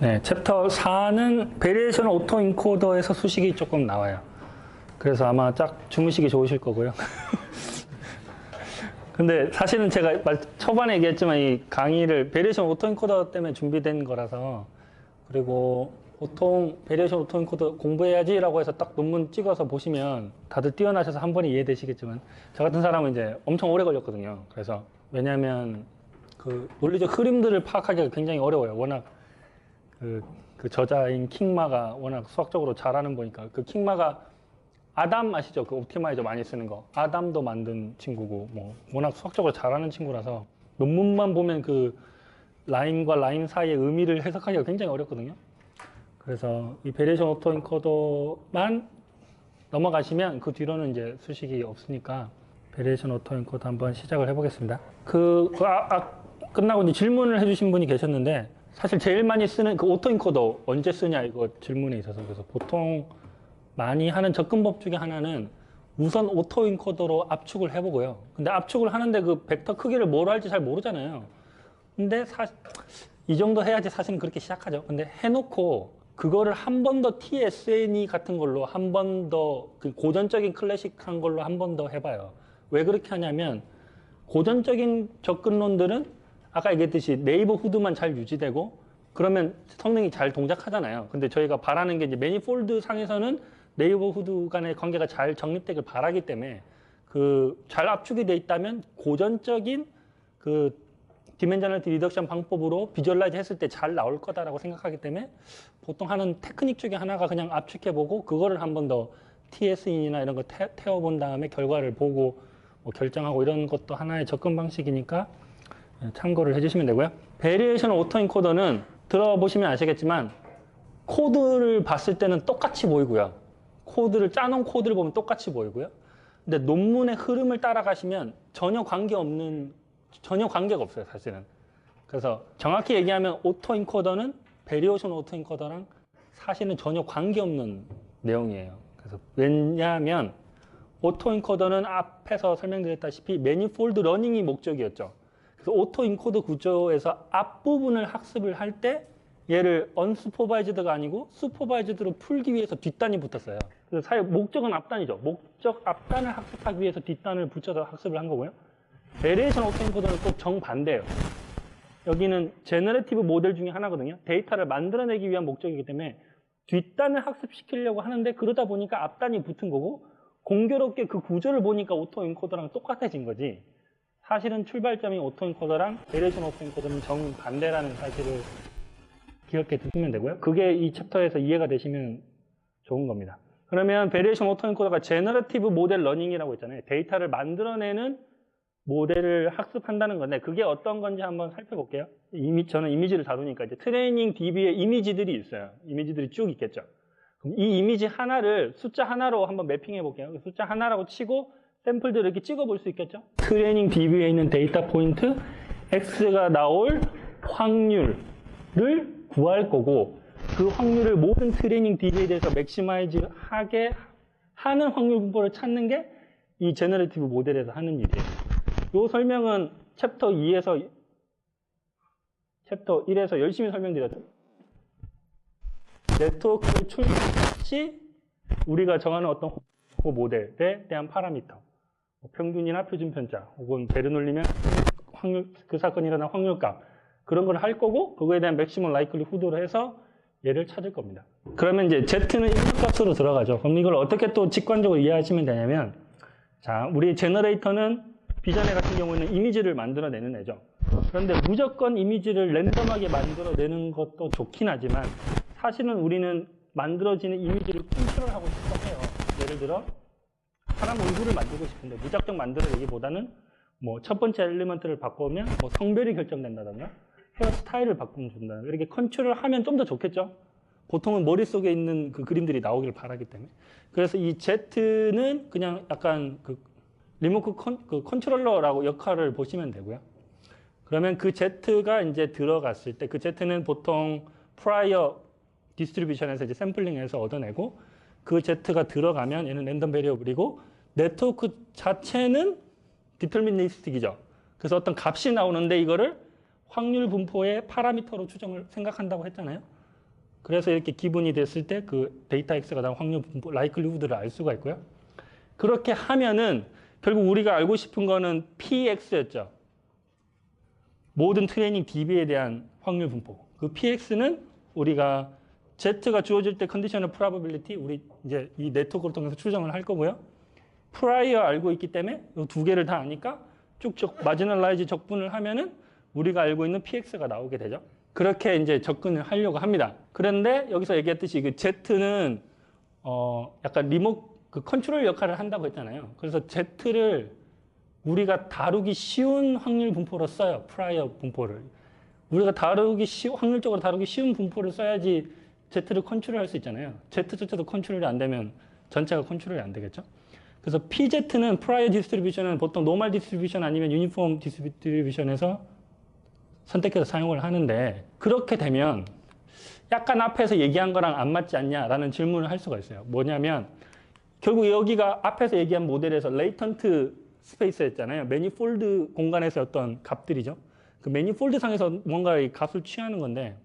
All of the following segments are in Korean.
네, 챕터 4는 베리에이션 오토 인코더에서 수식이 조금 나와요. 그래서 아마 딱 주무시기 좋으실 거고요. 근데 사실은 제가 초반에 얘기했지만 이 강의를 베리에이션 오토 인코더 때문에 준비된 거라서, 그리고 보통 베리에이션 오토 인코더 공부해야지라고 해서 딱 논문 찍어서 보시면 다들 뛰어나셔서 한 번에 이해되시겠지만, 저 같은 사람은 이제 엄청 오래 걸렸거든요. 그래서 왜냐하면 그 논리적 흐름들을 파악하기가 굉장히 어려워요. 워낙 그 저자인 킹마가 워낙 수학적으로 잘하는 거니까. 그 킹마가 아담 아시죠? 그 옵티마이저 많이 쓰는 거. 아담도 만든 친구고, 뭐 워낙 수학적으로 잘하는 친구라서 논문만 보면 그 라인과 라인 사이의 의미를 해석하기가 굉장히 어렵거든요. 그래서 이 베리에이션 오토 인코더만 넘어가시면 그 뒤로는 이제 수식이 없으니까 베리에이션 오토 인코더 한번 시작을 해보겠습니다. 끝나고 이제 질문을 해주신 분이 계셨는데, 사실 제일 많이 쓰는 그 오토 인코더 언제 쓰냐 이거 질문에 있어서, 그래서 보통 많이 하는 접근법 중에 하나는 우선 오토 인코더로 압축을 해보고요. 근데 압축을 하는데 그 벡터 크기를 뭐로 할지 잘 모르잖아요. 근데 이 정도 해야지 사실은 그렇게 시작하죠. 근데 해놓고 그거를 한 번 더 TSNE 같은 걸로 한 번 더 그 고전적인 클래식한 걸로 한 번 더 해봐요. 왜 그렇게 하냐면 고전적인 접근론들은 아까 얘기했듯이 네이버후드만 잘 유지되고 그러면 성능이 잘 동작하잖아요. 근데 저희가 바라는 게 이제 매니폴드 상에서는 네이버후드 간의 관계가 잘 정립되길 바라기 때문에 그 잘 압축이 돼 있다면 고전적인 그 디멘저널 리덕션 방법으로 비주얼라이즈 했을 때 잘 나올 거다라고 생각하기 때문에 보통 하는 테크닉 중에 하나가 그냥 압축해보고 그거를 한 번 더 TS인이나 이런 거 태워본 다음에 결과를 보고 뭐 결정하고 이런 것도 하나의 접근 방식이니까 참고를 해주시면 되고요. 베리에이션 오토 인코더는 들어보시면 아시겠지만 코드를 봤을 때는 똑같이 보이고요. 짜놓은 코드를 보면 똑같이 보이고요. 근데 논문의 흐름을 따라가시면 전혀 관계가 없어요, 사실은. 그래서 정확히 얘기하면 오토 인코더는 베리에이션 오토 인코더랑 사실은 전혀 관계없는 내용이에요. 그래서 왜냐하면 오토 인코더는 앞에서 설명드렸다시피 매니폴드 러닝이 목적이었죠. 그래서 오토 인코더 구조에서 앞부분을 학습을 할 때 얘를 언슈퍼바이즈드가 아니고 슈퍼바이즈드로 풀기 위해서 뒷단이 붙었어요. 그래서 사실 목적은 앞단이죠. 목적 앞단을 학습하기 위해서 뒷단을 붙여서 학습을 한 거고요. 베리에이션 오토 인코더는 또 정반대예요. 여기는 제너레이티브 모델 중에 하나거든요. 데이터를 만들어내기 위한 목적이기 때문에 뒷단을 학습시키려고 하는데 그러다 보니까 앞단이 붙은 거고 공교롭게 그 구조를 보니까 오토 인코더랑 똑같아진 거지. 사실은 출발점이 오토 인코더랑 베리에이션 오토 인코더는 정반대라는 사실을 기억해 두시면 되고요. 그게 이 챕터에서 이해가 되시면 좋은 겁니다. 그러면 베리에이션 오토 인코더가 제너레이티브 모델 러닝이라고 있잖아요. 데이터를 만들어내는 모델을 학습한다는 건데 그게 어떤 건지 한번 살펴볼게요. 저는 이미지를 다루니까 이제 트레이닝 DB에 이미지들이 있어요. 이미지들이 쭉 있겠죠. 그럼 이 이미지 하나를 숫자 하나로 한번 매핑해 볼게요. 숫자 하나라고 치고 샘플들을 이렇게 찍어 볼 수 있겠죠. 트레이닝 DB에 있는 데이터 포인트 X가 나올 확률을 구할 거고 그 확률을 모든 트레이닝 DB에 대해서 맥시마이즈 하게 하는 확률 분포를 찾는 게 이 제너레이티브 모델에서 하는 일이에요. 이 설명은 챕터 1에서 열심히 설명드렸죠. 네트워크 출력 시 우리가 정하는 어떤 모델에 대한 파라미터, 평균이나 표준 편차, 혹은 베르놀리면 그 사건이 일어난 확률값 그런 걸 할 거고 그거에 대한 맥시멈 라이클리 후드로 해서 얘를 찾을 겁니다. 그러면 이제 Z는 인풋값으로 들어가죠. 그럼 이걸 어떻게 또 직관적으로 이해하시면 되냐면, 자, 우리 제너레이터는 비전에 같은 경우에는 이미지를 만들어내는 애죠. 그런데 무조건 이미지를 랜덤하게 만들어내는 것도 좋긴 하지만 사실은 우리는 만들어지는 이미지를 컨트롤하고 싶어 해요. 예를 들어 사람 얼굴을 만들고 싶은데 무작정 만들어내기보다는 뭐 첫 번째 엘리먼트를 바꾸면 뭐 성별이 결정된다던가 헤어스타일을 바꿔준다던가 이렇게 컨트롤하면 좀 더 좋겠죠. 보통은 머릿속에 있는 그 그림들이 나오기를 바라기 때문에. 그래서 이 Z는 그냥 약간 그 리모트 컨트롤러라고 역할을 보시면 되고요. 그러면 그 Z가 이제 들어갔을 때 그 Z는 보통 프라이어 디스트리뷰션에서 이제 샘플링해서 얻어내고 그 Z가 들어가면 얘는 랜덤 베리어블이고 네트워크 자체는 디터미니스틱이죠. 그래서 어떤 값이 나오는데 이거를 확률 분포의 파라미터로 생각한다고 했잖아요. 그래서 이렇게 기분이 됐을 때 그 데이터 X가 나온 확률 분포, 라이클리후드를 알 수가 있고요. 그렇게 하면은 결국 우리가 알고 싶은 거는 PX였죠. 모든 트레이닝 DB에 대한 확률 분포. 그 PX는 우리가 Z가 주어질 때 컨디셔널 프로바빌리티, 우리 이제 이 네트워크를 통해서 추정을 할 거고요. 프라이어 알고 있기 때문에 이 두 개를 다 아니까 쭉쭉 마지널라이즈 적분을 하면은 우리가 알고 있는 PX가 나오게 되죠. 그렇게 이제 접근을 하려고 합니다. 그런데 여기서 얘기했듯이 그 Z는 약간 그 컨트롤 역할을 한다고 했잖아요. 그래서 Z를 우리가 다루기 쉬운 확률 분포로 써요. 프라이어 분포를. 우리가 확률적으로 다루기 쉬운 분포를 써야지 Z를 컨트롤할 수 있잖아요. Z조차도 컨트롤이 안 되면 전체가 컨트롤이 안 되겠죠. 그래서 PZ는 프라이어 디스트리뷰션은 보통 노멀 디스트리뷰션 아니면 유니폼 디스트리뷰션에서 선택해서 사용을 하는데 그렇게 되면 약간 앞에서 얘기한 거랑 안 맞지 않냐라는 질문을 할 수가 있어요. 뭐냐면 결국 여기가 앞에서 얘기한 모델에서 레이턴트 스페이스였잖아요. 매니폴드 공간에서 어떤 값들이죠. 그 매니폴드 상에서 뭔가 이 값을 취하는 건데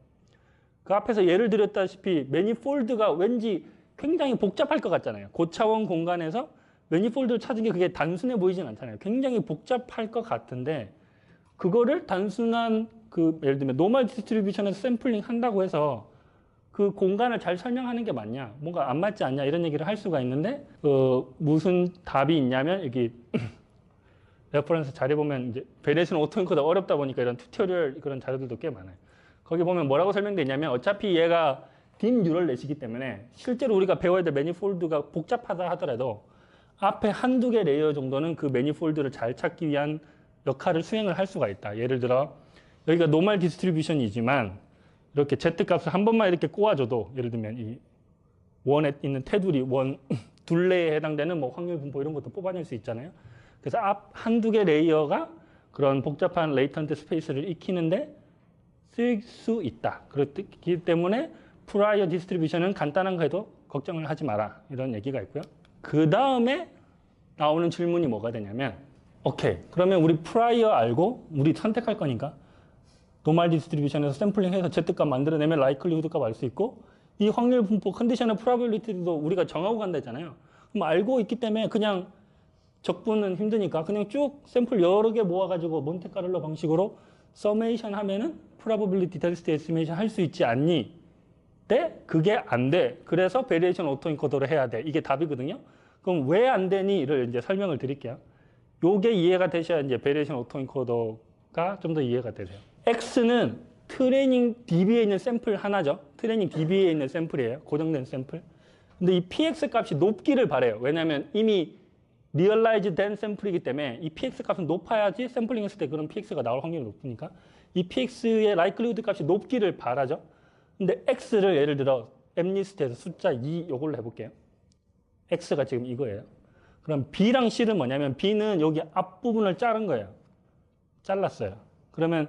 그 앞에서 예를 들었다시피 매니폴드가 왠지 굉장히 복잡할 것 같잖아요. 고차원 공간에서 매니폴드를 찾은 게 그게 단순해 보이진 않잖아요. 굉장히 복잡할 것 같은데 그거를 단순한 예를 들면 노멀 디스트리뷰션에서 샘플링 한다고 해서 그 공간을 잘 설명하는 게 맞냐, 뭔가 안 맞지 않냐 이런 얘기를 할 수가 있는데 무슨 답이 있냐면 여기 레퍼런스 자료 보면 이제 베네시안 오토엔코더 어렵다 보니까 이런 튜토리얼 그런 자료들도 꽤 많아요. 거기 보면 뭐라고 설명되어 있냐면 어차피 얘가 딥 뉴럴 넷이기 때문에 실제로 우리가 배워야 될 매니폴드가 복잡하다 하더라도 앞에 한두 개 레이어 정도는 그 매니폴드를 잘 찾기 위한 역할을 수행을 할 수가 있다. 예를 들어 여기가 노멀 디스트리뷰션이지만 이렇게 Z 값을 한 번만 이렇게 꼬아줘도 예를 들면 이 원에 있는 테두리, 원 둘레에 해당되는 뭐 확률 분포 이런 것도 뽑아낼 수 있잖아요. 그래서 앞 한두 개 레이어가 그런 복잡한 레이턴트 스페이스를 익히는데 쓸 수 있다. 그렇기 때문에 프라이어 디스트리뷰션은 간단한 거 해도 걱정을 하지 마라. 이런 얘기가 있고요. 그 다음에 나오는 질문이 뭐가 되냐면 오케이, 그러면 우리 프라이어 알고 우리 선택할 거니까 노멀 디스트리뷰션에서 샘플링해서 Z값 만들어내면 라이클리후드 값 알 수 있고 이 확률 분포 컨디셔널 프로바빌리티도 우리가 정하고 간다 했잖아요. 그럼 알고 있기 때문에 그냥 적분은 힘드니까 그냥 쭉 샘플 여러 개 모아가지고 몬테카를로 방식으로 서메이션 하면은 프로바빌리티 데스티 에스티메이션 할 수 있지 않니? 네? 그게 안 돼. 그래서 베리에이션 오토인코더를 해야 돼. 이게 답이거든요. 그럼 왜 안 되니?를 이제 설명을 드릴게요. 요게 이해가 되셔야 이제 베리에이션 오토인코더가 좀 더 이해가 되세요. X는 트레이닝 DB에 있는 샘플 하나죠. 트레이닝 DB에 있는 샘플이에요. 고정된 샘플. 근데 이 PX 값이 높기를 바래요. 왜냐하면 이미 리얼라이즈 된 샘플이기 때문에 이 PX 값은 높아야지 샘플링 했을 때 그런 PX가 나올 확률이 높으니까 이 PX의 라이클리후드 값이 높기를 바라죠. 근데 X를 예를 들어 M리스트에서 숫자 2 요걸로 해볼게요. X가 지금 이거예요. 그럼 B랑 C는 뭐냐면 B는 여기 앞부분을 자른 거예요. 잘랐어요. 그러면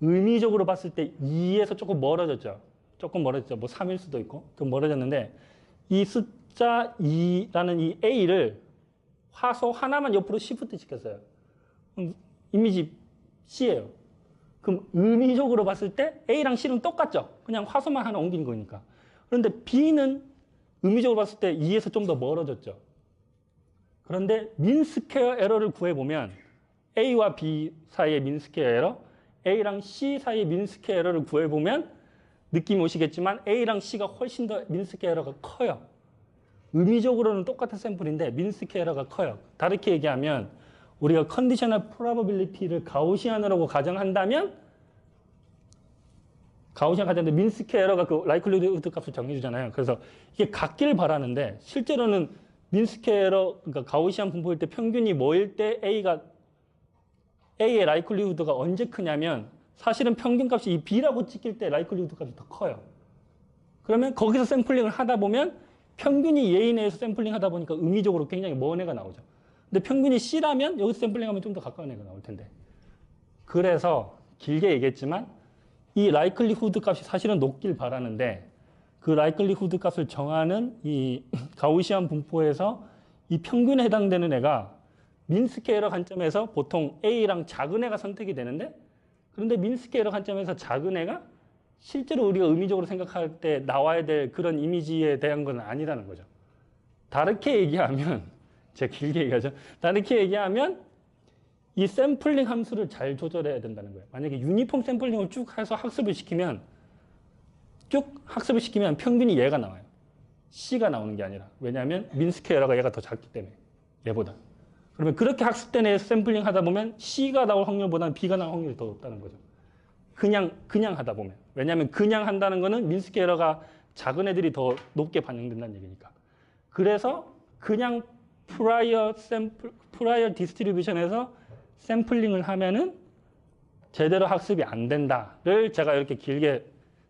의미적으로 봤을 때 2에서 조금 멀어졌죠. 조금 멀어졌죠. 뭐 3일 수도 있고 좀 멀어졌는데 이 숫자 2라는 이 A를 화소 하나만 옆으로 시프트 시켰어요. 그럼 이미지 C예요. 그럼 의미적으로 봤을 때 A랑 C는 똑같죠. 그냥 화소만 하나 옮긴 거니까. 그런데 B는 의미적으로 봤을 때 2에서 좀 더 멀어졌죠. 그런데 민스퀘어 에러를 구해보면 A와 B 사이의 민스퀘어 에러, A랑 C 사이의 민스퀘어 에러를 구해보면 느낌이 오시겠지만 A랑 C가 훨씬 더 민스퀘어 에러가 커요. 의미적으로는 똑같은 샘플인데 민스퀘어 에러가 커요. 다르게 얘기하면 우리가 컨디셔널 프로바빌리티를 가우시안으로 가정한다면 가우시안 가정인데 민스퀘어 에러가 그 라이클리후드 값을 정해주잖아요. 그래서 이게 같기를 바라는데 실제로는 민스퀘어 에러, 그러니까 가우시안 분포일 때 평균이 뭐일 때 A의 라이클리후드가 언제 크냐면 사실은 평균값이 이 B라고 찍힐 때 라이클리후드 값이 더 커요. 그러면 거기서 샘플링을 하다 보면 평균이 얘 내에서 샘플링 하다 보니까 의미적으로 굉장히 먼 애가 나오죠. 근데 평균이 C라면 여기서 샘플링하면 좀 더 가까운 애가 나올 텐데. 그래서 길게 얘기했지만 이 라이클리후드 값이 사실은 높길 바라는데 그 라이클리후드 값을 정하는 이 가우시안 분포에서 이 평균에 해당되는 애가 민스퀘어 관점에서 보통 A랑 작은 애가 선택이 되는데 그런데 민스퀘어 관점에서 작은 애가 실제로 우리가 의미적으로 생각할 때 나와야 될 그런 이미지에 대한 건 아니라는 거죠. 다르게 얘기하면, 제가 길게 얘기하죠. 다르게 얘기하면 이 샘플링 함수를 잘 조절해야 된다는 거예요. 만약에 유니폼 샘플링을 쭉 해서 학습을 시키면 평균이 얘가 나와요. C가 나오는 게 아니라. 왜냐하면 민스퀘어가 얘가 더 작기 때문에. 얘보다. 그러면 그렇게 학습된 애에서 샘플링 하다 보면 C가 나올 확률보다는 B가 나올 확률이 더 높다는 거죠. 그냥 하다 보면. 왜냐하면 그냥 한다는 거는 민스퀘어가 작은 애들이 더 높게 반영된다는 얘기니까. 그래서 그냥 프라이어 디스트리뷰션에서 샘플링을 하면은 제대로 학습이 안 된다를 제가 이렇게 길게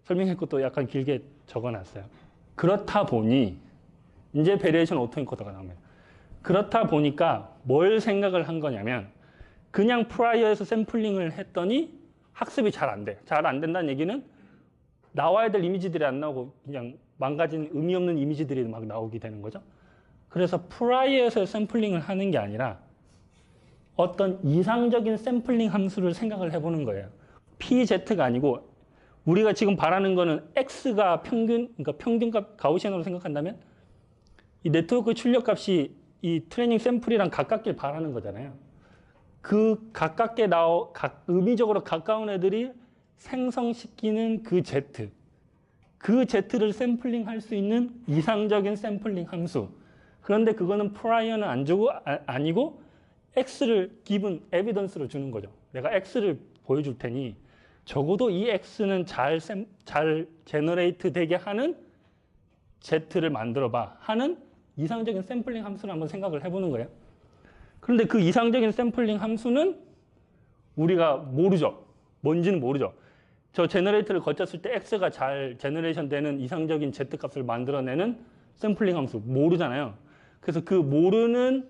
설명했고 또 약간 길게 적어놨어요. 그렇다 보니 이제 베리에이션 오토엔코더가 나옵니다. 그렇다 보니까 뭘 생각을 한 거냐면 그냥 프라이어에서 샘플링을 했더니 학습이 잘 안 돼. 잘 안 된다는 얘기는 나와야 될 이미지들이 안 나오고 그냥 망가진 의미 없는 이미지들이 막 나오게 되는 거죠. 그래서 프라이어에서 샘플링을 하는 게 아니라 어떤 이상적인 샘플링 함수를 생각을 해보는 거예요. PZ가 아니고 우리가 지금 바라는 거는 X가 그러니까 평균값 가우시안으로 생각한다면 이 네트워크 출력값이 이 트레이닝 샘플이랑 가깝길 바라는 거잖아요. 그 의미적으로 가까운 애들이 생성시키는 그 Z. 그 Z를 샘플링 할 수 있는 이상적인 샘플링 함수. 그런데 그거는 프라이어는 아니고 X를 기본 에비던스로 주는 거죠. 내가 X를 보여줄 테니 적어도 이 X는 잘 제너레이트 되게 하는 Z를 만들어봐 하는 이상적인 샘플링 함수를 한번 생각을 해보는 거예요. 그런데 그 이상적인 샘플링 함수는 우리가 모르죠. 뭔지는 모르죠. 저 제너레이터를 거쳤을 때 X가 잘 제너레이션 되는 이상적인 Z 값을 만들어내는 샘플링 함수 모르잖아요. 그래서 그 모르는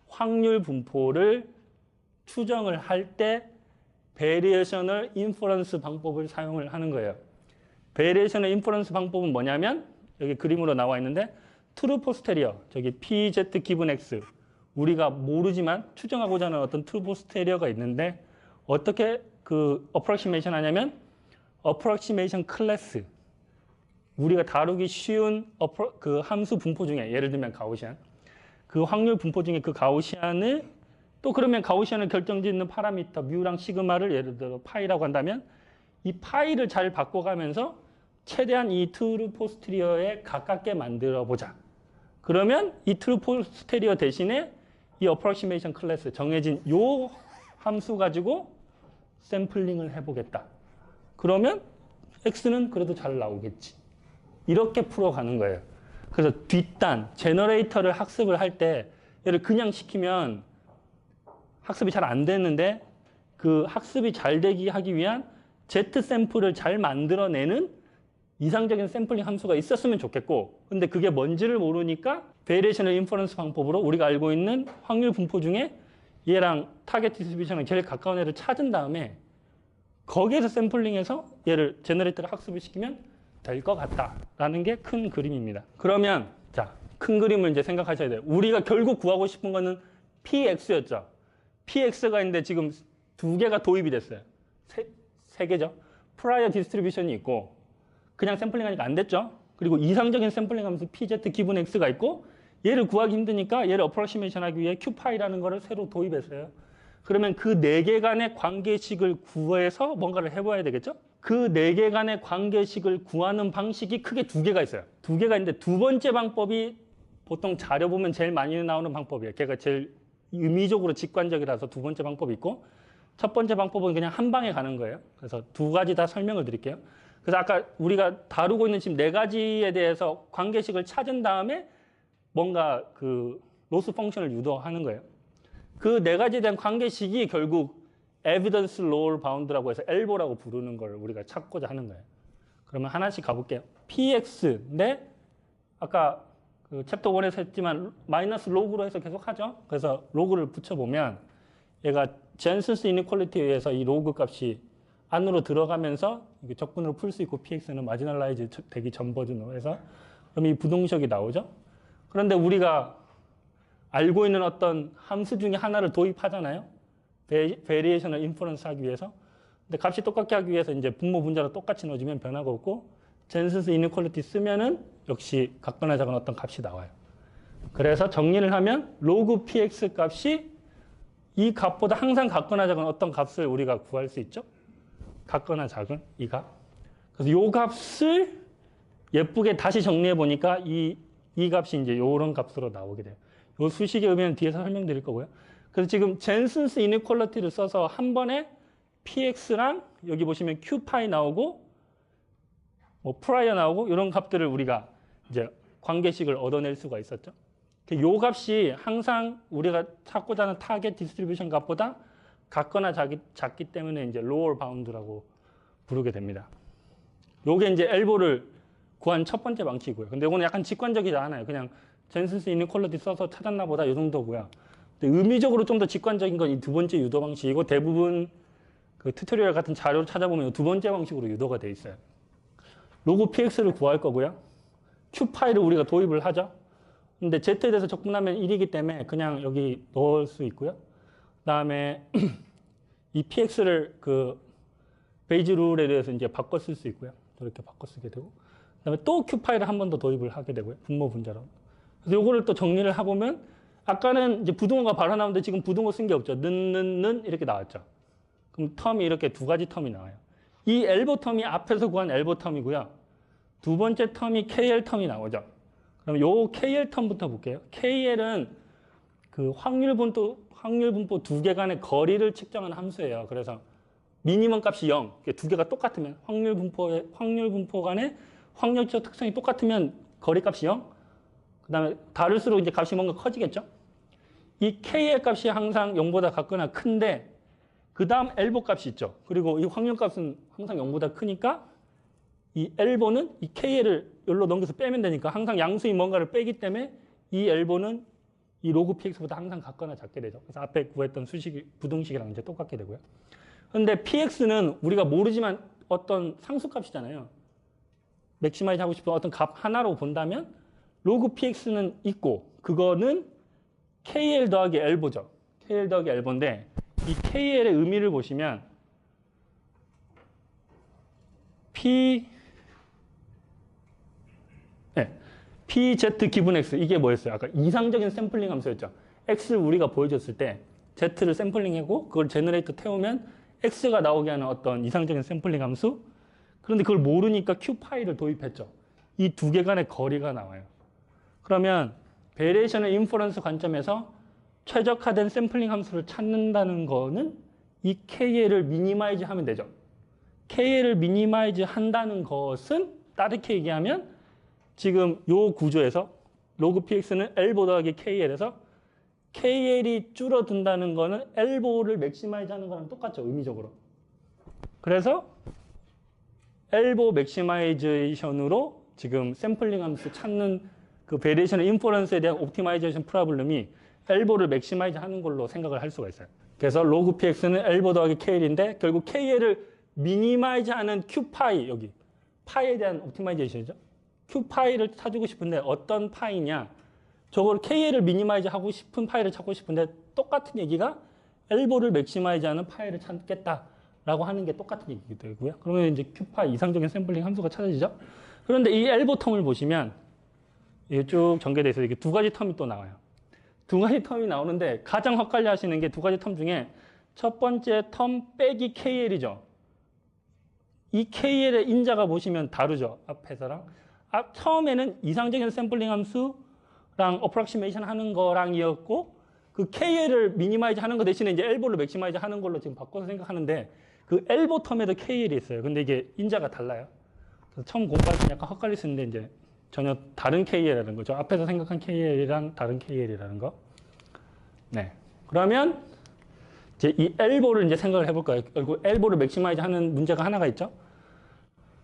확률 분포를 추정을 할 때 베리에이셔널 인퍼런스 방법을 사용을 하는 거예요. 베리에이셔널 인퍼런스 방법은 뭐냐면 여기 그림으로 나와 있는데 트루 포스테리어, 저기 PZ 기분 X 우리가 모르지만 추정하고자 하는 어떤 트루 포스테리어가 있는데 어떻게 그 어프로시메이션 하냐면 어프로시메이션 클래스 우리가 다루기 쉬운 그 함수 분포 중에 예를 들면 가우시안 그 확률 분포 중에 그 가우시안을 또 그러면 가우시안을 결정짓는 파라미터 뮤랑 시그마를 예를 들어 파이라고 한다면 이 파이를 잘 바꿔가면서 최대한 이 트루 포스테리어에 가깝게 만들어 보자. 그러면 이 트루 포스테리어 대신에 이 어프로시메이션 클래스 정해진 요 함수 가지고 샘플링을 해보겠다. 그러면 X는 그래도 잘 나오겠지. 이렇게 풀어가는 거예요. 그래서 뒷단, 제너레이터를 학습을 할 때 얘를 그냥 시키면 학습이 잘 안 되는데 그 학습이 잘 되게 하기 위한 Z 샘플을 잘 만들어내는 이상적인 샘플링 함수가 있었으면 좋겠고 근데 그게 뭔지를 모르니까 베리에이셔널 인퍼런스 방법으로 우리가 알고 있는 확률 분포 중에 얘랑 타겟 디스트리뷰션에 제일 가까운 애를 찾은 다음에 거기에서 샘플링해서 얘를 제너레이터를 학습을 시키면 될 것 같다라는 게 큰 그림입니다. 그러면 자, 큰 그림을 이제 생각하셔야 돼요. 우리가 결국 구하고 싶은 거는 PX였죠. PX가 있는데 지금 두 개가 도입이 됐어요. 세 개죠. 프라이어 디스트리뷰션이 있고 그냥 샘플링 하니까 안 됐죠. 그리고 이상적인 샘플링 하면서 PZ 기분 X가 있고 얘를 구하기 힘드니까 얘를 어프로시메이션 하기 위해 QPy라는 거를 새로 도입했어요. 그러면 그 네 개 간의 관계식을 구해서 뭔가를 해봐야 되겠죠? 그 네 개 간의 관계식을 구하는 방식이 크게 두 개가 있어요. 두 개가 있는데 두 번째 방법이 보통 자료 보면 제일 많이 나오는 방법이에요. 걔가 제일 의미적으로 직관적이라서 두 번째 방법이 있고 첫 번째 방법은 그냥 한 방에 가는 거예요. 그래서 두 가지 다 설명을 드릴게요. 그래서 아까 우리가 다루고 있는 지금 네 가지에 대해서 관계식을 찾은 다음에 뭔가 그 로스 펑션을 유도하는 거예요. 그 네 가지에 대한 관계식이 결국 evidence lower bound라고 해서 엘보라고 부르는 걸 우리가 찾고자 하는 거예요. 그러면 하나씩 가볼게요. px인데 아까 그 챕터 1에서 했지만 마이너스 로그로 해서 계속 하죠. 그래서 로그를 붙여보면 얘가 젠슨스 이니퀄리티에 의해서 이 로그 값이 안으로 들어가면서 적분으로 풀 수 있고 px는 마지널라이즈 되기 전 버전으로 해서 그럼 이 부동식이 나오죠. 그런데 우리가 알고 있는 어떤 함수 중에 하나를 도입하잖아요. 베리에이션을 인퍼런스 하기 위해서. 근데 값이 똑같게 하기 위해서 이제 분모 분자로 똑같이 넣어주면 변화가 없고 젠슨스 이니퀄리티 쓰면은 역시 같거나 작은 어떤 값이 나와요. 그래서 정리를 하면 로그 px 값이 이 값보다 항상 같거나 작은 어떤 값을 우리가 구할 수 있죠. 같거나 작은 이 값. 그래서 이 값을 예쁘게 다시 정리해 보니까 이 값이 이제 이런 값으로 나오게 돼요. 이 수식의 의미는 뒤에서 설명드릴 거고요. 그래서 지금 젠슨스 이니퀄리티를 써서 한 번에 px랑 여기 보시면 q파이 나오고 뭐 프라이어 나오고 이런 값들을 우리가 이제 관계식을 얻어낼 수가 있었죠. 요 값이 항상 우리가 찾고자 하는 타겟 디스트리뷰션 값보다 같거나 작기 때문에 이제 로어 바운드라고 부르게 됩니다. 요게 이제 엘보를 구한 첫 번째 방식이고요. 근데 이거는 약간 직관적이지 않아요. 그냥 젠슨스 이니퀄리티 써서 찾았나 보다 이 정도고요. 근데 의미적으로 좀 더 직관적인 건 이 두 번째 유도 방식이고 대부분 그 튜토리얼 같은 자료를 찾아보면 이 두 번째 방식으로 유도가 돼 있어요. 로그 px를 구할 거고요. q파이를 우리가 도입을 하죠. 근데 z에 대해서 적분하면 1이기 때문에 그냥 여기 넣을 수 있고요. 그 다음에 이 px를 그 베이지 룰에 대해서 이제 바꿔 쓸 수 있고요. 이렇게 바꿔 쓰게 되고. 그 다음에 또 q파이를 한 번 더 도입을 하게 되고요. 분모 분자로. 그래서 요거를 또 정리를 해보면 아까는 이제 부등호가 바로 나오는데 지금 부등호 쓴 게 없죠. 는 이렇게 나왔죠. 그럼 텀이 이렇게 두 가지 텀이 나와요. 이 엘보 텀이 앞에서 구한 엘보 텀이고요. 두 번째 텀이 KL 텀이 나오죠. 그럼 요 KL 텀부터 볼게요. KL은 그 확률 분포 두 개 간의 거리를 측정하는 함수예요. 그래서 미니멈 값이 0, 두 개가 똑같으면 확률 분포 간의 확률적 특성이 똑같으면 거리 값이 0. 그다음에 다를수록 이제 값이 뭔가 커지겠죠. 이 K의 값이 항상 0보다 같거나 큰데 그 다음 엘보 값이 있죠. 그리고 이 확률 값은 항상 0보다 크니까 이 엘보는 이 K를 여기로 넘겨서 빼면 되니까 항상 양수인 뭔가를 빼기 때문에 이 엘보는 이 로그 px보다 항상 같거나 작게 되죠. 그래서 앞에 구했던 부등식이랑 이제 똑같게 되고요. 그런데 px는 우리가 모르지만 어떤 상수값이잖아요. 맥시마이즈 하고 싶은 어떤 값 하나로 본다면 로그 px는 있고 그거는 kl 더하기 엘보죠. kl 더하기 엘보인데 이 kl의 의미를 보시면 pz 기분 x 이게 뭐였어요? 아까 이상적인 샘플링 함수였죠. x를 우리가 보여줬을 때 z를 샘플링하고 그걸 제너레이터 태우면 x가 나오게 하는 어떤 이상적인 샘플링 함수. 그런데 그걸 모르니까 q파이를 도입했죠. 이 두 개 간의 거리가 나와요. 그러면 베리에이션의 인퍼런스 관점에서 최적화된 샘플링 함수를 찾는다는 거는 이 KL을 미니마이즈 하면 되죠. KL을 미니마이즈 한다는 것은 다르게 얘기하면 지금 요 구조에서 로그 px는 엘보 더하기 KL에서 KL이 줄어든다는 거는 엘보를 맥시마이즈 하는 거랑 똑같죠. 의미적으로. 그래서 엘보 맥시마이제이션으로 지금 샘플링 함수 찾는 그 베리에이션의 인퍼런스에 대한 옵티마이제이션 프로블럼이 엘보를 맥시마이즈 하는 걸로 생각을 할 수가 있어요. 그래서 로그 px는 엘보 더하기 KL인데 결국 KL을 미니마이즈 하는 q파이 여기 파이에 대한 옵티마이제이션이죠. q파이를 찾고 싶은데 어떤 파이냐 저걸 KL을 미니마이즈 하고 싶은 파이를 찾고 싶은데 똑같은 얘기가 엘보를 맥시마이즈 하는 파이를 찾겠다라고 하는 게 똑같은 얘기가 되고요. 그러면 이제 q파이 이상적인 샘플링 함수가 찾아지죠. 그런데 이 엘보 텀을 보시면 이게 쭉 전개되어 있어요. 이게 두 가지 텀이 또 나와요. 두 가지 텀이 나오는데 가장 헛갈려 하시는 게 두 가지 텀 중에 첫 번째 텀 빼기 KL이죠. 이 KL의 인자가 보시면 다르죠. 앞에서랑. 처음에는 이상적인 샘플링 함수랑 어프락시메이션 하는 거랑이었고 그 KL을 미니마이즈 하는 거 대신에 이제 엘보를 맥시마이즈 하는 걸로 지금 바꿔서 생각하는데 그 엘보 텀에도 KL이 있어요. 근데 이게 인자가 달라요. 그래서 처음 공부할 때 약간 헛갈릴 수 있는데 이제 전혀 다른 KL이라는 거죠. 앞에서 생각한 KL이랑 다른 KL이라는 거. 네. 그러면 이제 이 엘보를 이제 생각을 해볼까요? 결국 엘보를 맥시마이즈 하는 문제가 하나가 있죠.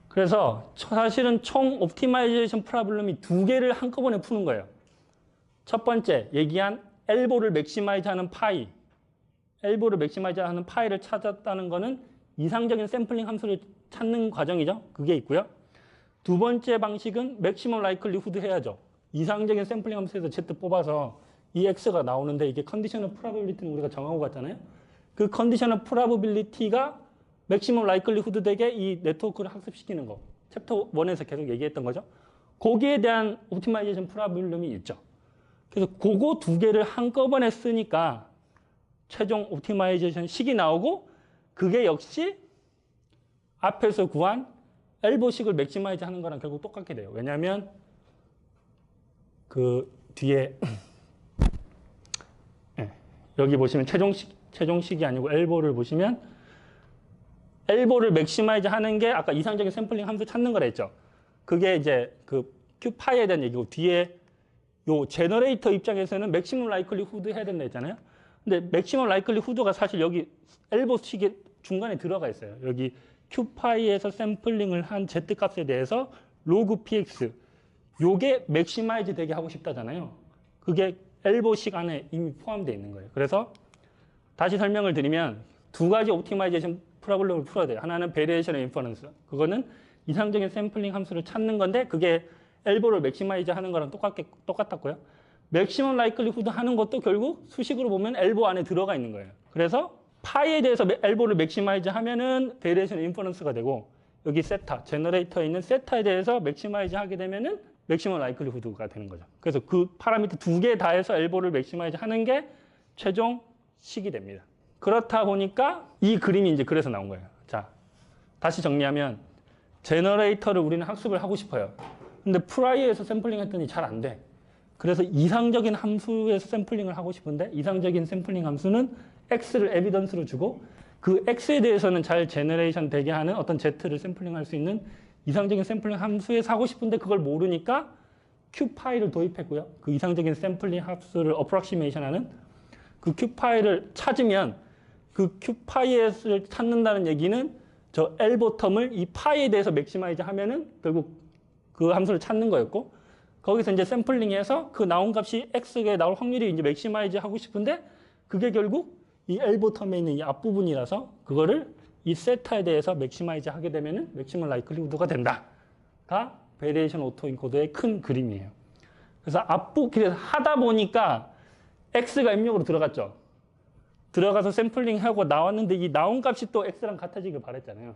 그래서 사실은 총 옵티마이제이션 프로블럼이 두 개를 한꺼번에 푸는 거예요. 첫 번째 얘기한 엘보를 맥시마이즈 하는 파이. 엘보를 맥시마이즈 하는 파이를 찾았다는 거는 이상적인 샘플링 함수를 찾는 과정이죠. 그게 있고요. 두 번째 방식은 맥시멈 라이클리후드 해야죠. 이상적인 샘플링 함수에서 Z 뽑아서 이 X가 나오는데 이게 컨디셔널 프로바빌리티는 우리가 정하고 갔잖아요. 그 컨디셔널 프로바빌리티가 맥시멈 라이클리후드 되게 이 네트워크를 학습시키는 거. 챕터 1에서 계속 얘기했던 거죠. 거기에 대한 옵티마이제이션 프로블럼이 있죠. 그래서 그거 두 개를 한꺼번에 쓰니까 최종 옵티마이제이션 식이 나오고 그게 역시 앞에서 구한 엘보식을 맥시마이즈 하는 거랑 결국 똑같게 돼요. 왜냐하면 그 뒤에 여기 보시면 최종식이 아니고 엘보를 보시면 엘보를 맥시마이즈 하는 게 아까 이상적인 샘플링 함수 찾는 거라 했죠. 그게 이제 그 큐파이에 대한 얘기고 뒤에 요 제너레이터 입장에서는 맥시멈 라이클리후드 해야 된다 했잖아요. 근데 맥시멈 라이클리후드가 사실 여기 엘보식의 중간에 들어가 있어요. 여기 큐파이에서 샘플링을 한 z 값에 대해서 로그 px 요게 맥시마이즈 되게 하고 싶다잖아요. 그게 엘보식 안에 이미 포함되어 있는 거예요. 그래서 다시 설명을 드리면 두 가지 옵티마이제이션 프로블럼을 풀어야 돼요. 하나는 베리에이션 인퍼런스. 그거는 이상적인 샘플링 함수를 찾는 건데 그게 엘보를 맥시마이즈 하는 거랑 똑같았고요. 맥시멈 라이클리후드 하는 것도 결국 수식으로 보면 엘보 안에 들어가 있는 거예요. 그래서 파이에 대해서 엘보를 맥시마이즈 하면은 베리에이션 인퍼런스가 되고 여기 세타, 제너레이터에 있는 세타에 대해서 맥시마이즈 하게 되면은 맥시멈 라이클리후드가 되는 거죠. 그래서 그 파라미터 두 개 다 해서 엘보를 맥시마이즈 하는 게 최종 식이 됩니다. 그렇다 보니까 이 그림이 이제 그래서 나온 거예요. 자, 다시 정리하면 제너레이터를 우리는 학습을 하고 싶어요. 근데 프라이어에서 샘플링 했더니 잘 안 돼. 그래서 이상적인 함수에서 샘플링을 하고 싶은데 이상적인 샘플링 함수는 X를 에비던스로 주고 그 X에 대해서는 잘 제너레이션 되게 하는 어떤 Z를 샘플링할 수 있는 이상적인 샘플링 함수에서 하고 싶은데 그걸 모르니까 큐파이를 도입했고요. 그 이상적인 샘플링 함수를 어프락시메이션 하는 그 큐파이를 찾으면 그 큐파이를 찾는다는 얘기는 저 엘보텀을 이 파이에 대해서 맥시마이즈 하면은 결국 그 함수를 찾는 거였고 거기서 이제 샘플링해서 그 나온 값이 X에 나올 확률이 이제 맥시마이즈 하고 싶은데 그게 결국 이 엘보텀에 있는 이 앞부분이라서 그거를 이 세타에 대해서 맥시마이즈 하게 되면은 맥시멀 라이클리후드가 된다가 베리에이션 오토인코더의 큰 그림이에요. 그래서 그래서 하다 보니까 X가 입력으로 들어갔죠. 들어가서 샘플링하고 나왔는데 이 나온 값이 또 X랑 같아지길 바랬잖아요.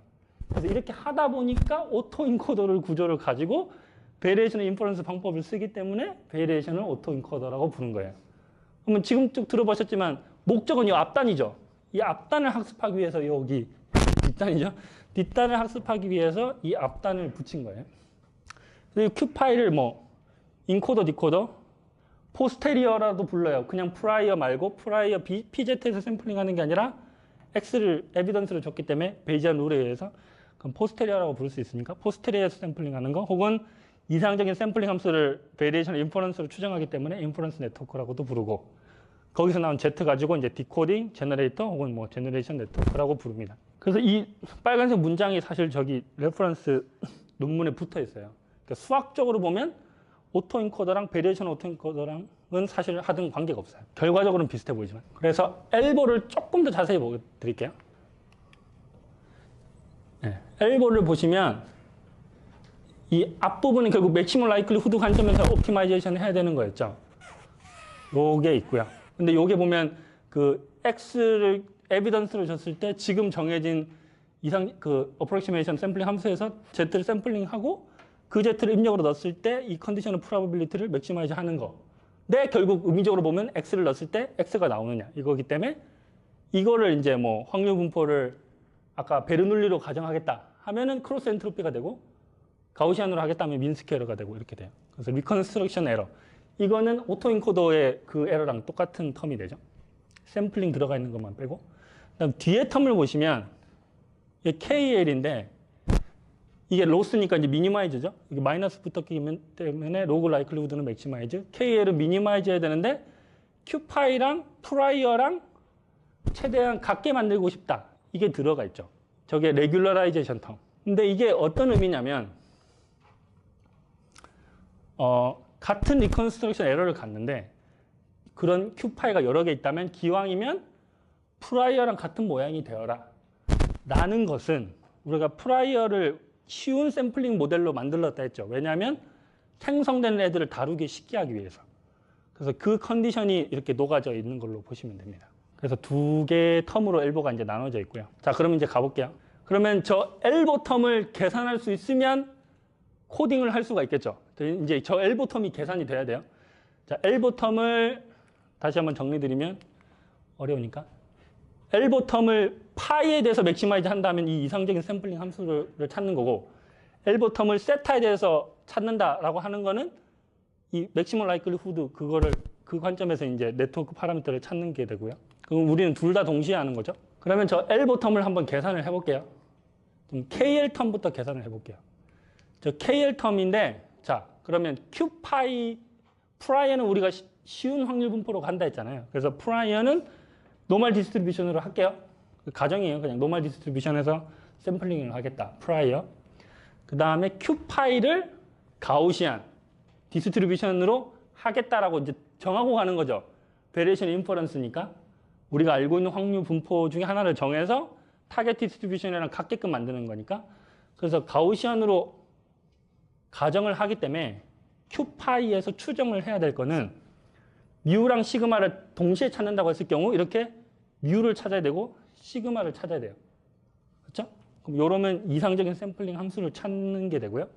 그래서 이렇게 하다 보니까 오토인코더를 구조를 가지고 베리에이션 인퍼런스 방법을 쓰기 때문에 베리에이션을 오토인코더라고 부른 거예요. 그러면 지금 쭉 들어보셨지만 목적은 이 앞단이죠. 이 앞단을 학습하기 위해서 여기 뒷단이죠. 뒷단을 학습하기 위해서 이 앞단을 붙인 거예요. 그리고 큐 파일을 뭐 인코더, 디코더, 포스테리어라도 불러요. 그냥 프라이어 말고 프라이어 PZ에서 샘플링하는 게 아니라 X를 에비던스로 줬기 때문에 베이지안 룰에 의해서 그럼 포스테리어라고 부를 수 있으니까 포스테리어에서 샘플링하는 거 혹은 이상적인 샘플링 함수를 베리에이션 인퍼런스로 추정하기 때문에 인퍼런스 네트워크라고도 부르고 거기서 나온 Z 가지고 이제 디코딩, 제너레이터 혹은 뭐 제너레이션 네트워크라고 부릅니다. 그래서 이 빨간색 문장이 사실 저기 레퍼런스 논문에 붙어 있어요. 그러니까 수학적으로 보면 오토인코더랑 베리에이션 오토인코더랑은 사실 하등 관계가 없어요. 결과적으로는 비슷해 보이지만. 그래서 엘보를 조금 더 자세히 보여드릴게요. 네, 엘보를 보시면 이 앞부분은 결국 맥시멈 라이클리후드 관점에서 옵티마이제이션을 해야 되는 거였죠. 요게 있고요. 근데 요게 보면 그 X를 에비던스로 줬을 때 지금 정해진 그 어프로시메이션 샘플링 함수에서 Z를 샘플링하고 그 Z를 입력으로 넣었을 때 이 컨디셔널 프로바빌리티를 맥시마이즈 하는 거. 근데 결국 의미적으로 보면 X를 넣었을 때 X가 나오느냐 이거기 때문에 이거를 이제 뭐 확률 분포를 아까 베르눌리로 가정하겠다 하면은 크로스 엔트로피가 되고 가우시안으로 하겠다면 민스퀘어가 되고 이렇게 돼요. 그래서 리컨스트럭션 에러. 이거는 오토인코더의 그 에러랑 똑같은 텀이 되죠. 샘플링 들어가 있는 것만 빼고. 그다음 뒤에 텀을 보시면 이게 KL인데 이게 로스니까 이제 미니마이즈죠. 이게 마이너스 붙었기 때문에 로그 라이클리후드는 맥시마이즈. KL은 미니마이즈 해야 되는데 큐파이랑 프라이어랑 최대한 같게 만들고 싶다. 이게 들어가 있죠. 저게 레귤러라이제이션 텀. 근데 이게 어떤 의미냐면 같은 리컨스트럭션 에러를 갖는데 그런 큐파이가 여러 개 있다면 기왕이면 프라이어랑 같은 모양이 되어라 라는 것은 우리가 프라이어를 쉬운 샘플링 모델로 만들었다 했죠. 왜냐하면 생성되는 애들을 다루기 쉽게 하기 위해서. 그래서 그 컨디션이 이렇게 녹아져 있는 걸로 보시면 됩니다. 그래서 두 개의 텀으로 엘보가 이제 나눠져 있고요. 자, 그럼 이제 가볼게요. 그러면 저 L보텀을 계산할 수 있으면 코딩을 할 수가 있겠죠. 이제 저 L보텀이 계산이 돼야 돼요. 자, L보텀을 다시 한번 정리드리면 어려우니까 L보텀을 파이에 대해서 맥시마이즈 한다면 이 이상적인 샘플링 함수를 찾는 거고 L보텀을 세타에 대해서 찾는다라고 하는 거는 이 맥시멀 라이클리후드 그거를 그 관점에서 이제 네트워크 파라미터를 찾는 게 되고요. 그럼 우리는 둘 다 동시에 하는 거죠. 그러면 저 L보텀을 한번 계산을 해볼게요. 좀 KL텀부터 계산을 해볼게요. 저 KL텀인데 자 그러면 Q파이 프라이어는 우리가 쉬운 확률 분포로 간다 했잖아요. 그래서 프라이어는 노멀 디스트리뷰션으로 할게요. 가정이에요. 그냥 노멀 디스트리뷰션에서 샘플링을 하겠다. 프라이어. 그 다음에 Q파이를 가우시안 디스트리뷰션으로 하겠다라고 이제 정하고 가는 거죠. 베리에이션 인퍼런스니까 우리가 알고 있는 확률 분포 중에 하나를 정해서 타겟 디스트리뷰션이랑 같게끔 만드는 거니까 그래서 가우시안으로 가정을 하기 때문에 Q파이에서 추정을 해야 될 거는 뮤랑 시그마를 동시에 찾는다고 했을 경우 이렇게 뮤를 찾아야 되고 시그마를 찾아야 돼요. 그렇죠? 그럼 이러면 이상적인 샘플링 함수를 찾는 게 되고요.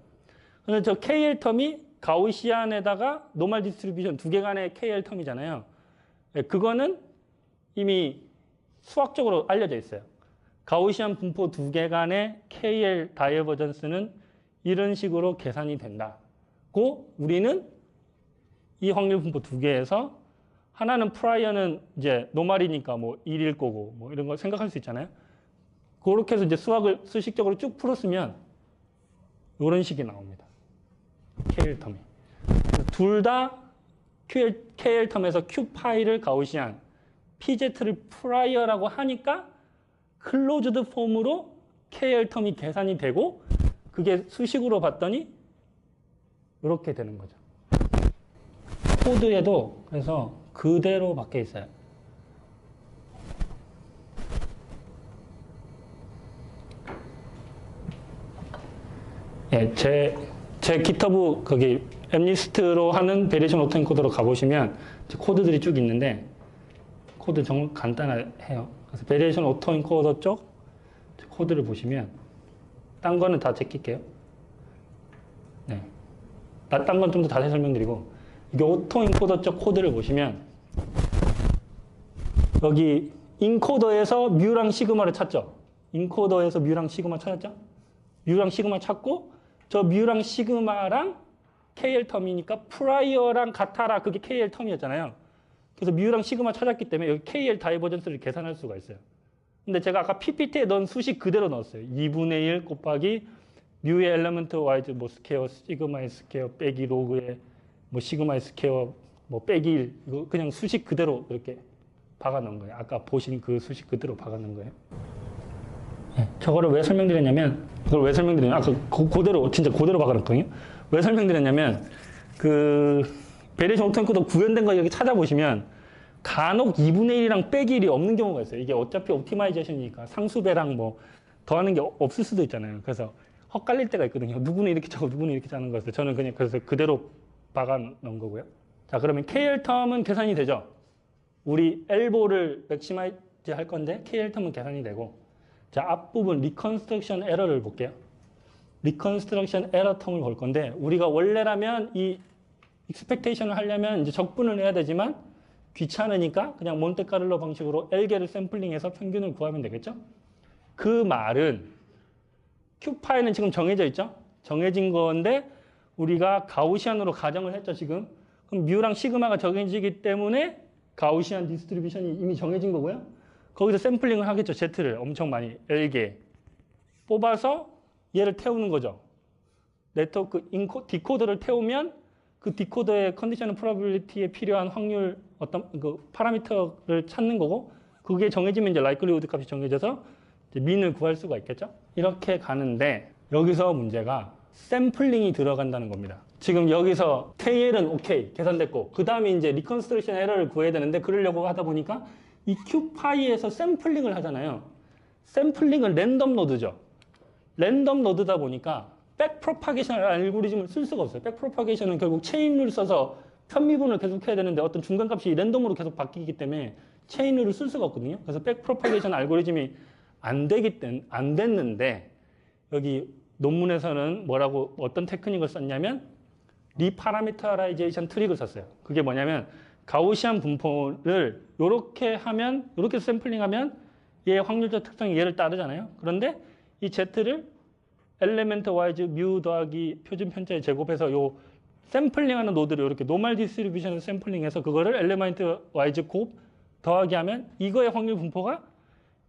그래서 저 KL 텀이 가우시안에다가 노멀 디스트리뷰션 두 개 간의 KL 텀이잖아요. 그거는 이미 수학적으로 알려져 있어요. 가우시안 분포 두 개 간의 KL 다이버전스는 이런 식으로 계산이 된다고 우리는 이 확률 분포 두 개에서 하나는 프라이어는 이제 노말이니까 뭐 1일 거고 뭐 이런 거 생각할 수 있잖아요. 그렇게 해서 이제 수학을 수식적으로 쭉 풀었으면 이런 식이 나옵니다. KL 텀이. 둘 다 KL 텀에서 Q파이를 가우시안, PZ를 프라이어라고 하니까 클로즈드 폼으로 KL 텀이 계산이 되고 그게 수식으로 봤더니 이렇게 되는 거죠. 코드에도 그래서 그대로 박혀 있어요. 예, 제 GitHub 거기 앱리스트로 하는 베리에이션 오토엔코더로 가보시면 코드들이 쭉 있는데 코드 정말 간단해요. 그래서 베리에이션 오토엔코더 쪽 코드를 보시면 딴 거는 다 제낄게요. 네, 딴 건 좀 더 자세히 설명드리고 이게 오토엔코더 쪽 코드를 보시면 여기 인코더에서 뮤랑 시그마를 찾죠. 인코더에서 뮤랑 시그마 찾았죠. 뮤랑 시그마 찾고 저 뮤랑 시그마랑 KL 텀이니까 프라이어랑 같아라 그게 KL 텀이었잖아요. 그래서 뮤랑 시그마 찾았기 때문에 여기 KL 다이버전스를 계산할 수가 있어요. 근데 제가 아까 PPT에 넣은 수식 그대로 넣었어요. 2분의 1 곱하기 뮤의 엘리먼트 와이즈 뭐 스퀘어 시그마의 스퀘어 빼기 로그의 뭐 시그마의 스퀘어 뭐 빼기 1 이거 그냥 수식 그대로 이렇게 박아 놓은 거예요. 아까 보신 그 수식 그대로 박아 놓은 거예요. 네, 저거를 왜 설명드렸냐면 그걸 왜 설명드렸냐면 아까 그대로 진짜 그대로 박아 놨거든요. 왜 설명드렸냐면 그 베리에이션 오토엔코더 구현된 거 여기 찾아보시면 간혹 2분의 1이랑 빼기 1이 없는 경우가 있어요. 이게 어차피 옵티마이제이션이니까 상수배랑 뭐 더하는 게 없을 수도 있잖아요. 그래서 헛갈릴 때가 있거든요. 누구는 이렇게 짜고 누구는 이렇게 짜는 거였어요. 저는 그냥 그래서 그대로 박아 놓은 거고요. 자, 그러면 KL 텀은 계산이 되죠. 우리 엘보를 맥시마이즈 할 건데 KL 텀은 계산이 되고 자, 앞부분 리컨스트럭션 에러를 볼게요. 리컨스트럭션 에러 텀을 볼 건데 우리가 원래라면 이 익스펙테이션을 하려면 이제 적분을 해야 되지만 귀찮으니까 그냥 몬테카를로 방식으로 L개를 샘플링해서 평균을 구하면 되겠죠? 그 말은 Q파이는 지금 정해져 있죠? 정해진 건데 우리가 가우시안으로 가정을 했죠, 지금. 그럼 뮤랑 시그마가 정해지기 때문에 가우시안 디스트리뷰션이 이미 정해진 거고요. 거기서 샘플링을 하겠죠, Z를 엄청 많이 L개 뽑아서 얘를 태우는 거죠. 네트워크 디코더를 태우면 그 디코더의 컨디셔널 프로바빌리티에 필요한 확률 어떤 그 파라미터를 찾는 거고 그게 정해지면 이제 라이클리후드 값이 정해져서 이제 민을 구할 수가 있겠죠. 이렇게 가는데 여기서 문제가 샘플링이 들어간다는 겁니다. 지금 여기서 KL은 오케이 계산됐고 그 다음에 이제 리컨스트럭션 에러를 구해야 되는데 그러려고 하다 보니까 이 Q파이에서 샘플링을 하잖아요. 샘플링은 랜덤 노드죠. 랜덤 노드다 보니까 백 프로파게이션 알고리즘을 쓸 수가 없어요. 백 프로파게이션은 결국 체인룰을 써서 편미분을 계속 해야 되는데 어떤 중간값이 랜덤으로 계속 바뀌기 때문에 체인룰을 쓸 수가 없거든요. 그래서 백 프로파게이션 알고리즘이 안 됐는데 여기 논문에서는 뭐라고 어떤 테크닉을 썼냐면 리파라미터라이제이션 트릭을 썼어요. 그게 뭐냐면 가우시안 분포를 이렇게 샘플링하면 얘의 확률적 특성이 얘를 따르잖아요. 그런데 이 Z를 엘리멘트 와이즈 뮤 더하기 표준 편차에 제곱해서 요 샘플링하는 노드를 이렇게 노멀 디스트리뷰션에서 샘플링해서 그거를 엘리멘트 와이즈 곱 더하기 하면 이거의 확률 분포가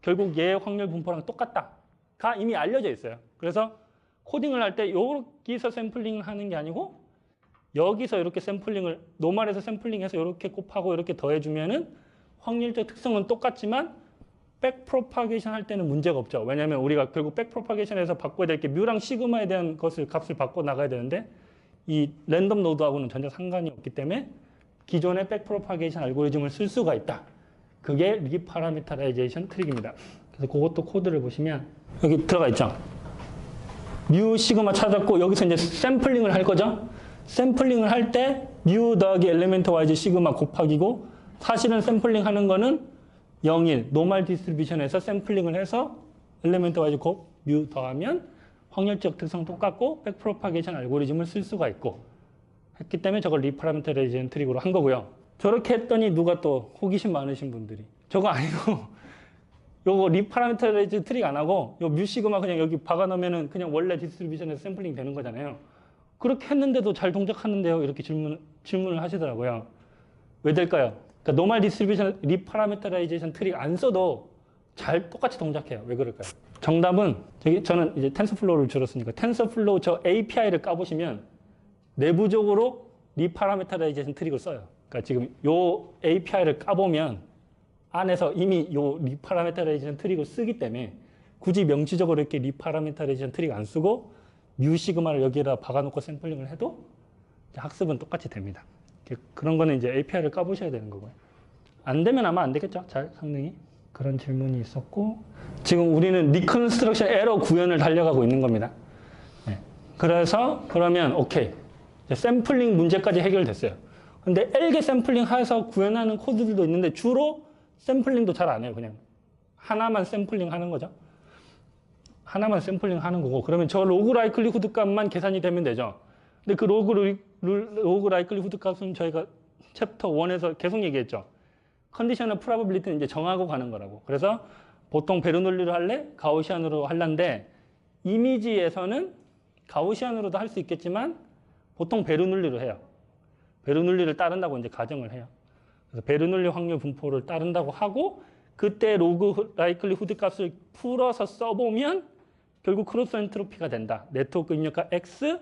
결국 얘의 확률 분포랑 똑같다가 이미 알려져 있어요. 그래서 코딩을 할 때 여기서 샘플링을 하는 게 아니고 여기서 이렇게 샘플링을 노멀에서 샘플링해서 이렇게 곱하고 이렇게 더해주면은 확률적 특성은 똑같지만 백 프로파게이션 할 때는 문제가 없죠. 왜냐하면 우리가 결국 백 프로파게이션에서 바꿔야 될 게 뮤랑 시그마에 대한 값을 바꿔 나가야 되는데 이 랜덤 노드하고는 전혀 상관이 없기 때문에 기존의 백 프로파게이션 알고리즘을 쓸 수가 있다. 그게 리파라미터라이제이션 트릭입니다. 그래서 그것도 코드를 보시면 여기 들어가 있죠. 뮤 시그마 찾았고 여기서 이제 샘플링을 할 거죠. 샘플링을 할 때 뮤 더하기 엘리멘트 와이즈 시그마 곱하기고 사실은 샘플링 하는 거는 0, 1 노멀 디스트리뷰션에서 샘플링을 해서 엘리멘트 와이즈 곱 뮤 더하면 확률적 특성 똑같고 백 프로파게이션 알고리즘을 쓸 수가 있고 했기 때문에 저걸 리파라미터라이제이션 트릭으로 한 거고요. 저렇게 했더니 누가 또 호기심 많으신 분들이 저거 아니고 요거 리파라미터라이즈 트릭 안 하고 요 뮤 시그마 그냥 여기 박아 놓으면은 그냥 원래 디스트리뷰션에서 샘플링 되는 거잖아요. 그렇게 했는데도 잘 동작하는데요. 이렇게 질문을 하시더라고요. 왜 될까요? 그러니까 노멀 디스트리뷰션 리파라미터라이제이션 트릭 안 써도 잘 똑같이 동작해요. 왜 그럴까요? 정답은 저는 이제 텐서플로우를 주로 쓰니까 텐서플로우 저 API를 까보시면 내부적으로 리파라미터라이제이션 트릭을 써요. 그러니까 지금 요 API를 까보면 안에서 이미 요 리파라미터라이제이션 트릭을 쓰기 때문에 굳이 명시적으로 이렇게 리파라미터라이제이션 트릭 안 쓰고 뮤 시그마를 여기에다 박아놓고 샘플링을 해도 학습은 똑같이 됩니다. 그런 거는 이제 API를 까보셔야 되는 거고요. 안 되면 아마 안 되겠죠? 잘 성능이. 그런 질문이 있었고 지금 우리는 리컨스트럭션 에러 구현을 달려가고 있는 겁니다. 네. 그래서 그러면 오케이. 샘플링 문제까지 해결됐어요. 근데 L개 샘플링 해서 구현하는 코드들도 있는데 주로 샘플링도 잘 안 해요. 그냥 하나만 샘플링 하는 거죠. 하나만 샘플링 하는 거고 그러면 저 로그 라이클리후드 값만 계산이 되면 되죠. 근데 그 로그 라이클리후드 값은 저희가 챕터 1에서 계속 얘기했죠. 컨디셔널 프로바빌리티는 이제 정하고 가는 거라고. 그래서 보통 베르놀리로 할래? 가우시안으로 할란데 이미지에서는 가우시안으로도 할 수 있겠지만 보통 베르놀리로 해요. 베르놀리를 따른다고 이제 가정을 해요. 그래서 베르놀리 확률 분포를 따른다고 하고 그때 로그 라이클리후드 값을 풀어서 써보면 결국 크로스 엔트로피가 된다. 네트워크 입력값 X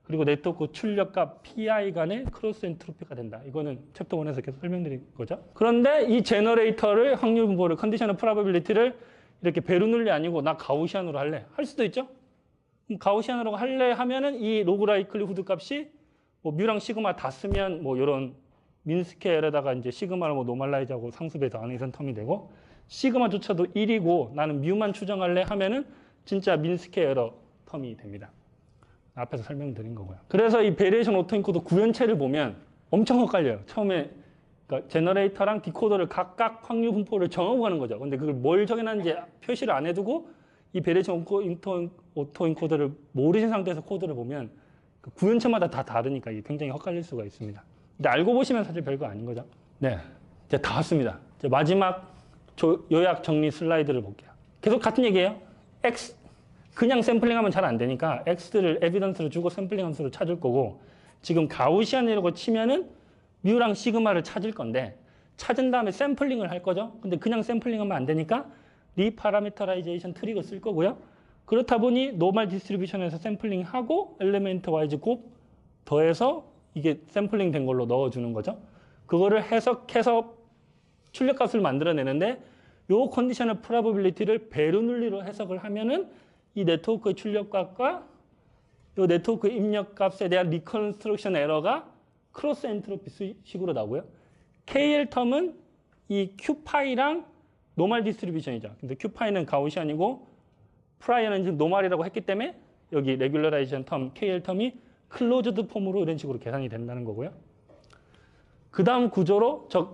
그리고 네트워크 출력값 PI 간의 크로스 엔트로피가 된다. 이거는 챕터 1에서 계속 설명드린 거죠. 그런데 이 제너레이터를 확률 분포를 컨디셔널 프로바빌리티를 이렇게 베르놀리 아니고 나 가우시안으로 할래. 할 수도 있죠. 그럼 가우시안으로 할래 하면은 이 로그 라이클리후드 값이 뭐 뮤랑 시그마 다 쓰면 뭐 이런 민스케일에다가 이제 시그마를 뭐 노멀라이즈하고 상수배 더하는 이런 텀이 되고 시그마조차도 1이고 나는 뮤만 추정할래 하면은 진짜 민스케 에러 텀이 됩니다. 앞에서 설명드린 거고요. 그래서 이 베리에이션 오토인코더 구현체를 보면 엄청 헷갈려요. 처음에 그러니까 제너레이터랑 디코더를 각각 확률 분포를 정하고 가는 거죠. 근데 그걸 뭘 정해놨는지 표시를 안 해두고 이 베리에이션 오토인코더를 모르신 상태에서 코드를 보면 그 구현체마다 다 다르니까 이게 굉장히 헷갈릴 수가 있습니다. 근데 알고 보시면 사실 별거 아닌 거죠. 네, 이제 다 왔습니다. 이제 마지막 요약 정리 슬라이드를 볼게요. 계속 같은 얘기예요. X 그냥 샘플링하면 잘 안 되니까 X를 에비던스를 주고 샘플링 함수를 찾을 거고 지금 가우시안이라고 치면은 뮤랑 시그마를 찾을 건데 찾은 다음에 샘플링을 할 거죠. 근데 그냥 샘플링하면 안 되니까 리파라미터라이제이션 트릭을 쓸 거고요. 그렇다 보니 노멀 디스트리뷰션에서 샘플링하고 엘리멘트 와이즈 곱 더해서 이게 샘플링 된 걸로 넣어주는 거죠. 그거를 해석해서 출력값을 만들어내는데 요 컨디셔널 프로바빌리티를 베르놀리로 해석을 하면은 이 네트워크의 출력값과 요 네트워크 입력값에 대한 리컨스트럭션 에러가 크로스 엔트로피 식으로 나오고요. KL 텀은 이 Q파이랑 노멀 디스트리뷰션이죠. 근데 Q파이는 가우시안이고 프라이어는 지금 노멀이라고 했기 때문에 여기 레귤러라이제이션 텀 KL 텀이 클로즈드 폼으로 이런 식으로 계산이 된다는 거고요. 그 다음 구조로 저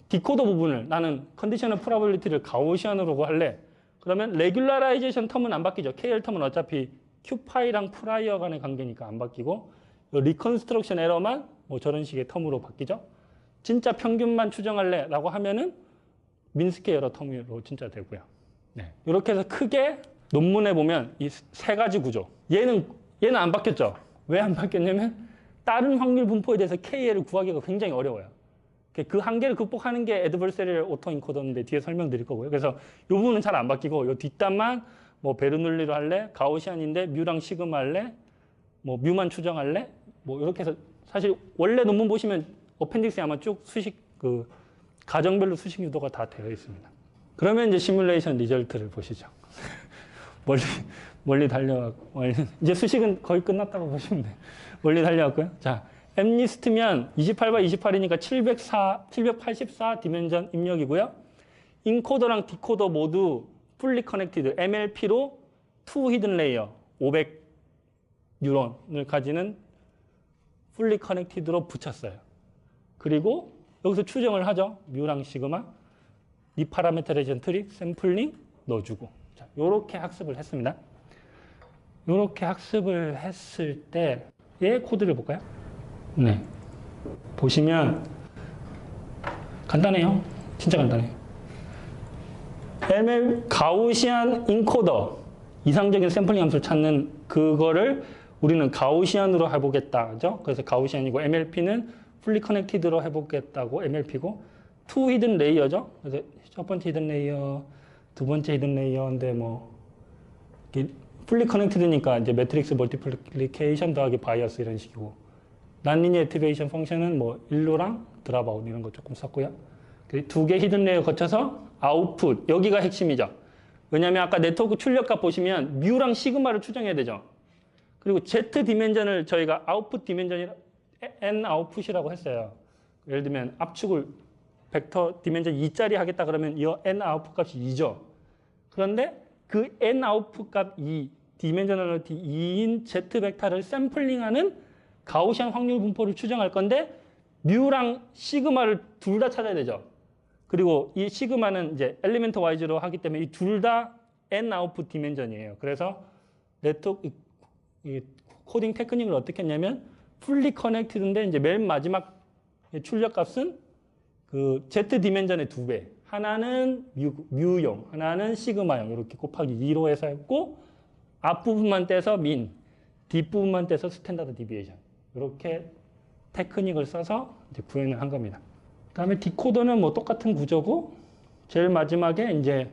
디코더 부분을 나는 컨디셔널 프로바빌리티를 가우시안으로 할래. 그러면 레귤러라이제이션 텀은 안 바뀌죠. KL 텀은 어차피 큐파이랑 프라이어 간의 관계니까 안 바뀌고 리컨스트럭션 에러만 뭐 저런 식의 텀으로 바뀌죠. 진짜 평균만 추정할래 라고 하면은 민스키 에러 텀으로 진짜 되고요. 네. 이렇게 해서 크게 논문에 보면 이 세 가지 구조. 얘는 안 바뀌었죠. 왜 안 바뀌었냐면 다른 확률 분포에 대해서 KL을 구하기가 굉장히 어려워요. 그 한계를 극복하는 게 애드버서리얼 오토인코더인데 뒤에 설명드릴 거고요. 그래서 이 부분은 잘 안 바뀌고 이 뒷단만 뭐 베르놀리로 할래, 가우시안인데 뮤랑 시그마 할래, 뭐 뮤만 추정할래, 뭐 이렇게 해서 사실 원래 논문 보시면 어펜딕스에 아마 쭉 수식 가정별로 수식 유도가 다 되어 있습니다. 그러면 이제 시뮬레이션 리절트를 보시죠. 멀리 달려왔고 이제 수식은 거의 끝났다고 보시면 돼요. 멀리 달려왔고요. 자, 엠리스트면 28 x 28이니까 784 디멘전 입력이고요. 인코더랑 디코더 모두 풀리 커넥티드 MLP로 2 히든 레이어 500 뉴런을 가지는 풀리 커넥티드로 붙였어요. 그리고 여기서 추정을 하죠. 뮤랑 시그마, 리파라메터레이션 트릭, 샘플링 넣어주고. 자, 요렇게 학습을 했습니다. 요렇게 학습을 했을 때 얘 코드를 볼까요? 네. 보시면 간단해요. 진짜 간단해요. ML 가우시안 인코더 이상적인 샘플링 함수를 찾는 그거를 우리는 가우시안으로 해보겠다죠. 그래서 가우시안이고 MLP는 풀리 커넥티드로 해보겠다고 MLP고 2 히든 레이어죠. 그래서 첫 번째 히든 레이어, 두 번째 히든 레이어인데 뭐 풀리 커넥티드니까 이제 매트릭스 멀티플리케이션 더하기 바이어스 이런 식이고 난리니어 액티베이션 펑션은 뭐 일로랑 드랍아웃 이런 거 조금 썼고요. 두 개 히든 레이어 거쳐서 아웃풋 여기가 핵심이죠. 왜냐하면 아까 네트워크 출력값 보시면 뮤랑 시그마를 추정해야 되죠. 그리고 Z 디멘전을 저희가 아웃풋 디멘전이 N 아웃풋이라고 했어요. 예를 들면 압축을 벡터 디멘전 2짜리 하겠다 그러면 이 N 아웃풋 값이 2죠. 그런데 그 N 아웃풋 값 2, 디멘저널리티 2인 Z 벡터를 샘플링하는 가우시안 확률 분포를 추정할 건데 뮤랑 시그마를 둘 다 찾아야 되죠. 그리고 이 시그마는 이제 엘리멘트 와이즈로 하기 때문에 이 둘 다 N 아웃풋 디멘전이에요. 그래서 네트워크 이 코딩 테크닉을 어떻게 했냐면 풀리 커넥티드인데 이제 맨 마지막 출력 값은 그 Z 디멘전의 2배. 하나는 뮤용, 하나는 시그마용 이렇게 곱하기 2로 해서 했고 앞부분만 떼서 민, 뒷부분만 떼서 스탠다드 디비에이션 이렇게 테크닉을 써서 이제 구현을 한 겁니다. 그다음에 디코더는 뭐 똑같은 구조고 제일 마지막에 이제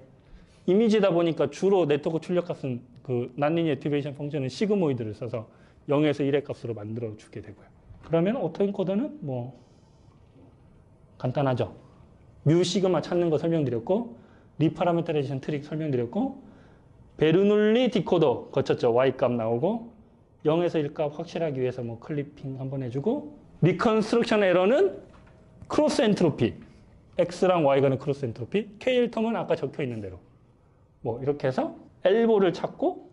이미지다 보니까 주로 네트워크 출력값은 그 난리니어 액티베이션 펑션은 시그모이드를 써서 0에서 1의 값으로 만들어 주게 되고요. 그러면 오토인코더는 뭐 간단하죠. 뮤 시그마 찾는 거 설명드렸고 리파라메터레이션 트릭 설명드렸고 베르놀리 디코더 거쳤죠. Y값 나오고 0에서 1값 확실하기 위해서 뭐 클리핑 한번 해주고 리컨스트럭션 에러는 크로스 엔트로피 X랑 Y가는 크로스 엔트로피 KL 텀은 아까 적혀 있는 대로 뭐 이렇게 해서 엘보를 찾고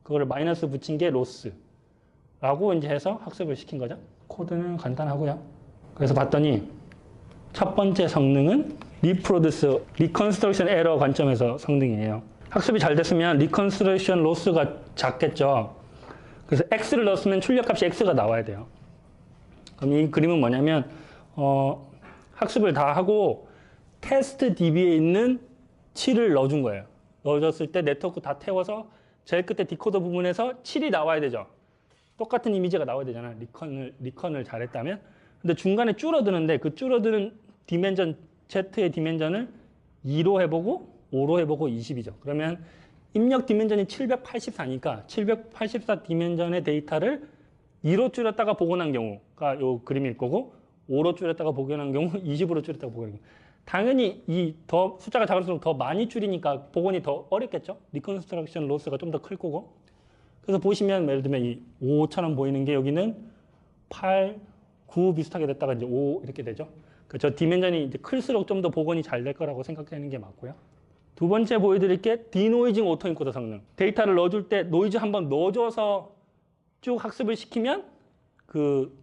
그거를 마이너스 붙인 게 로스라고 이제 해서 학습을 시킨 거죠. 코드는 간단하고요. 그래서 봤더니 첫 번째 성능은 리프로듀스, 리컨스트럭션 에러 관점에서 성능이에요. 학습이 잘 됐으면 리컨스트럭션 로스가 작겠죠. 그래서 X를 넣었으면 출력값이 X가 나와야 돼요. 그럼 이 그림은 뭐냐면 학습을 다 하고 테스트 DB에 있는 7을 넣어준 거예요. 넣어줬을 때 네트워크 다 태워서 제일 끝에 디코더 부분에서 7이 나와야 되죠. 똑같은 이미지가 나와야 되잖아. 리컨을 잘했다면. 근데 중간에 줄어드는데 그 줄어드는 디멘전 Z의 디멘전을 2로 해보고 5로 해보고 20이죠. 그러면 입력 디멘전이 784니까 784 디멘전의 데이터를 2로 줄였다가 복원한 경우가 요 그림일 거고 5로 줄였다가 복원한 경우 20으로 줄였다가 복원한 경우 당연히 이 더 숫자가 작을수록 더 많이 줄이니까 복원이 더 어렵겠죠. 리컨스트럭션 로스가 좀 더 클 거고 그래서 보시면 예를 들면 이 5처럼 보이는 게 여기는 8, 9 비슷하게 됐다가 이제 5 이렇게 되죠. 저 디멘전이 이제 클수록 좀 더 복원이 잘 될 거라고 생각하는 게 맞고요. 두 번째 보여드릴 게 디노이징 오토인코더 성능. 데이터를 넣어줄 때 노이즈 한번 넣어줘서 쭉 학습을 시키면 그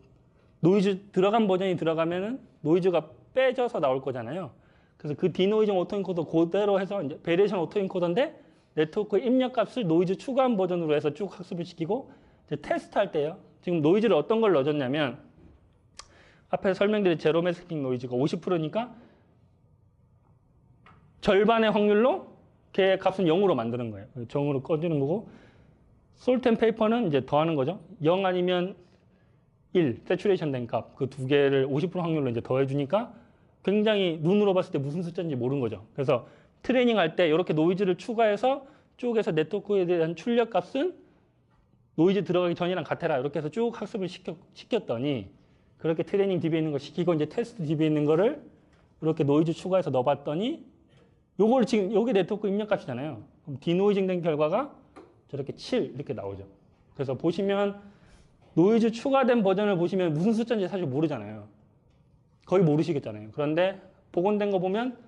노이즈 들어간 버전이 들어가면은 노이즈가 빼져서 나올 거잖아요. 그래서 그 디노이징 오토인코더 그대로 해서 이제 베리에이션 오토인코더인데 네트워크 입력값을 노이즈 추가한 버전으로 해서 쭉 학습을 시키고 이제 테스트할 때요. 지금 노이즈를 어떤 걸 넣어줬냐면 앞에 설명드린 제로 매스킹 노이즈가 50%니까 절반의 확률로 걔 값은 0으로 만드는 거예요. 0으로 꺼주는 거고 솔트 앤 페이퍼는 이제 더하는 거죠. 0 아니면 1, 세츄레이션 된 값, 그 두 개를 50% 확률로 이제 더해주니까 굉장히 눈으로 봤을 때 무슨 숫자인지 모르는 거죠. 그래서 트레이닝 할 때 이렇게 노이즈를 추가해서 쭉해서 네트워크에 대한 출력 값은 노이즈 들어가기 전이랑 같아라. 이렇게 해서 쭉 학습을 시켰더니 그렇게 트레이닝 DB에 있는 거 시키고 이제 테스트 DB에 있는 거를 이렇게 노이즈 추가해서 넣어봤더니 요걸 지금 여기 네트워크 입력 값이잖아요. 그럼 디노이징 된 결과가 저렇게 7 이렇게 나오죠. 그래서 보시면 노이즈 추가된 버전을 보시면 무슨 숫자인지 사실 모르잖아요. 거의 모르시겠잖아요. 그런데 복원된 거 보면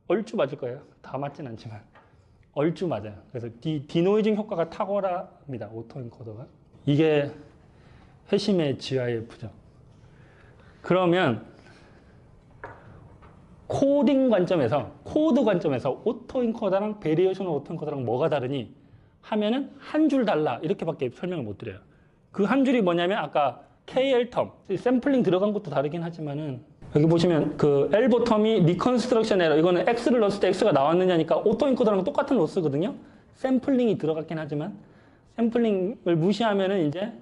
얼추 맞을 거예요. 다 맞진 않지만 얼추 맞아요. 그래서 디노이징 효과가 탁월합니다. 오토엔코더가. 이게 회심의 GIF죠. 그러면 코딩 관점에서 코드 관점에서 오토엔코더랑 베리에이션 오토엔코더랑 뭐가 다르니 하면은 한 줄 달라 이렇게밖에 설명을 못 드려요. 그 한 줄이 뭐냐면 아까 KL 텀 샘플링 들어간 것도 다르긴 하지만은 여기 보시면 그 엘보 텀이 리컨스트럭션 에러 이거는 X를 넣었을 때 X가 나왔느냐니까 오토엔코더랑 똑같은 로스거든요. 샘플링이 들어갔긴 하지만 샘플링을 무시하면은 이제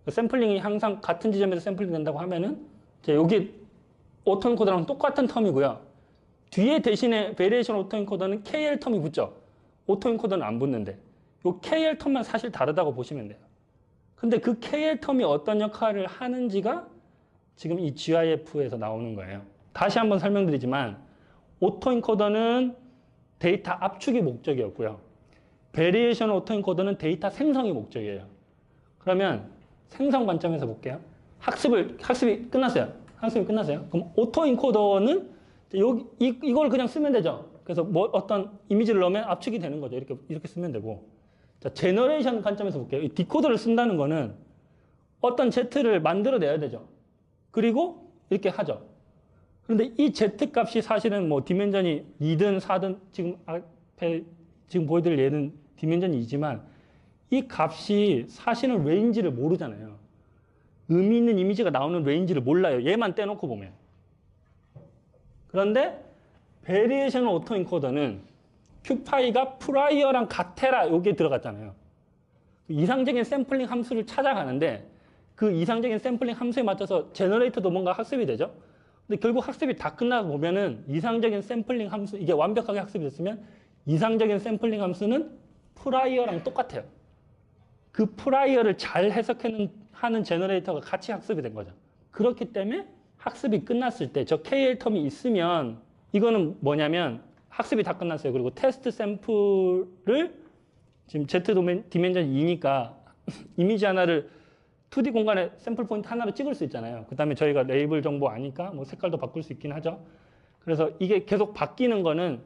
샘플링이 항상 같은 지점에서 샘플링 된다고 하면은 이제 여기 오토엔코더랑 똑같은 텀이고요. 뒤에 대신에 베리에이션 오토엔코더는 KL 텀이 붙죠. 오토엔코더는 안 붙는데 요 KL 텀만 사실 다르다고 보시면 돼요. 근데 그 KL 텀이 어떤 역할을 하는지가 지금 이 GIF에서 나오는 거예요. 다시 한번 설명드리지만 오토엔코더는 데이터 압축이 목적이었고요. 베리에이션 오토엔코더는 데이터 생성이 목적이에요. 그러면 생성 관점에서 볼게요. 학습이 끝났어요. 학습이 끝났어요. 그럼 오토엔코더는 이걸 그냥 쓰면 되죠. 그래서 뭐 어떤 이미지를 넣으면 압축이 되는 거죠. 이렇게 쓰면 되고. 자, 제너레이션 관점에서 볼게요. 이 디코더를 쓴다는 거는 어떤 Z를 만들어내야 되죠. 그리고 이렇게 하죠. 그런데 이 Z 값이 사실은 뭐 디멘전이 2든 4든 지금 앞에 지금 보여드릴 예는 디멘전이 2지만 이 값이 사실은 레인지를 모르잖아요. 의미 있는 이미지가 나오는 레인지를 몰라요. 얘만 떼놓고 보면. 그런데 베리에이션 오토엔코더는 큐파이가 프라이어랑 같애라 여기에 들어갔잖아요. 이상적인 샘플링 함수를 찾아가는데 그 이상적인 샘플링 함수에 맞춰서 제너레이터도 뭔가 학습이 되죠. 근데 결국 학습이 다 끝나고 보면은 이상적인 샘플링 함수 이게 완벽하게 학습이 됐으면 이상적인 샘플링 함수는 프라이어랑 똑같아요. 그 프라이어를 잘 해석하는 제너레이터가 같이 학습이 된 거죠. 그렇기 때문에 학습이 끝났을 때 저 KL 텀이 있으면 이거는 뭐냐면 학습이 다 끝났어요. 그리고 테스트 샘플을 지금 Z 디멘전 2니까 이미지 하나를 2D 공간에 샘플 포인트 하나로 찍을 수 있잖아요. 그 다음에 저희가 레이블 정보 아니까 뭐 색깔도 바꿀 수 있긴 하죠. 그래서 이게 계속 바뀌는 거는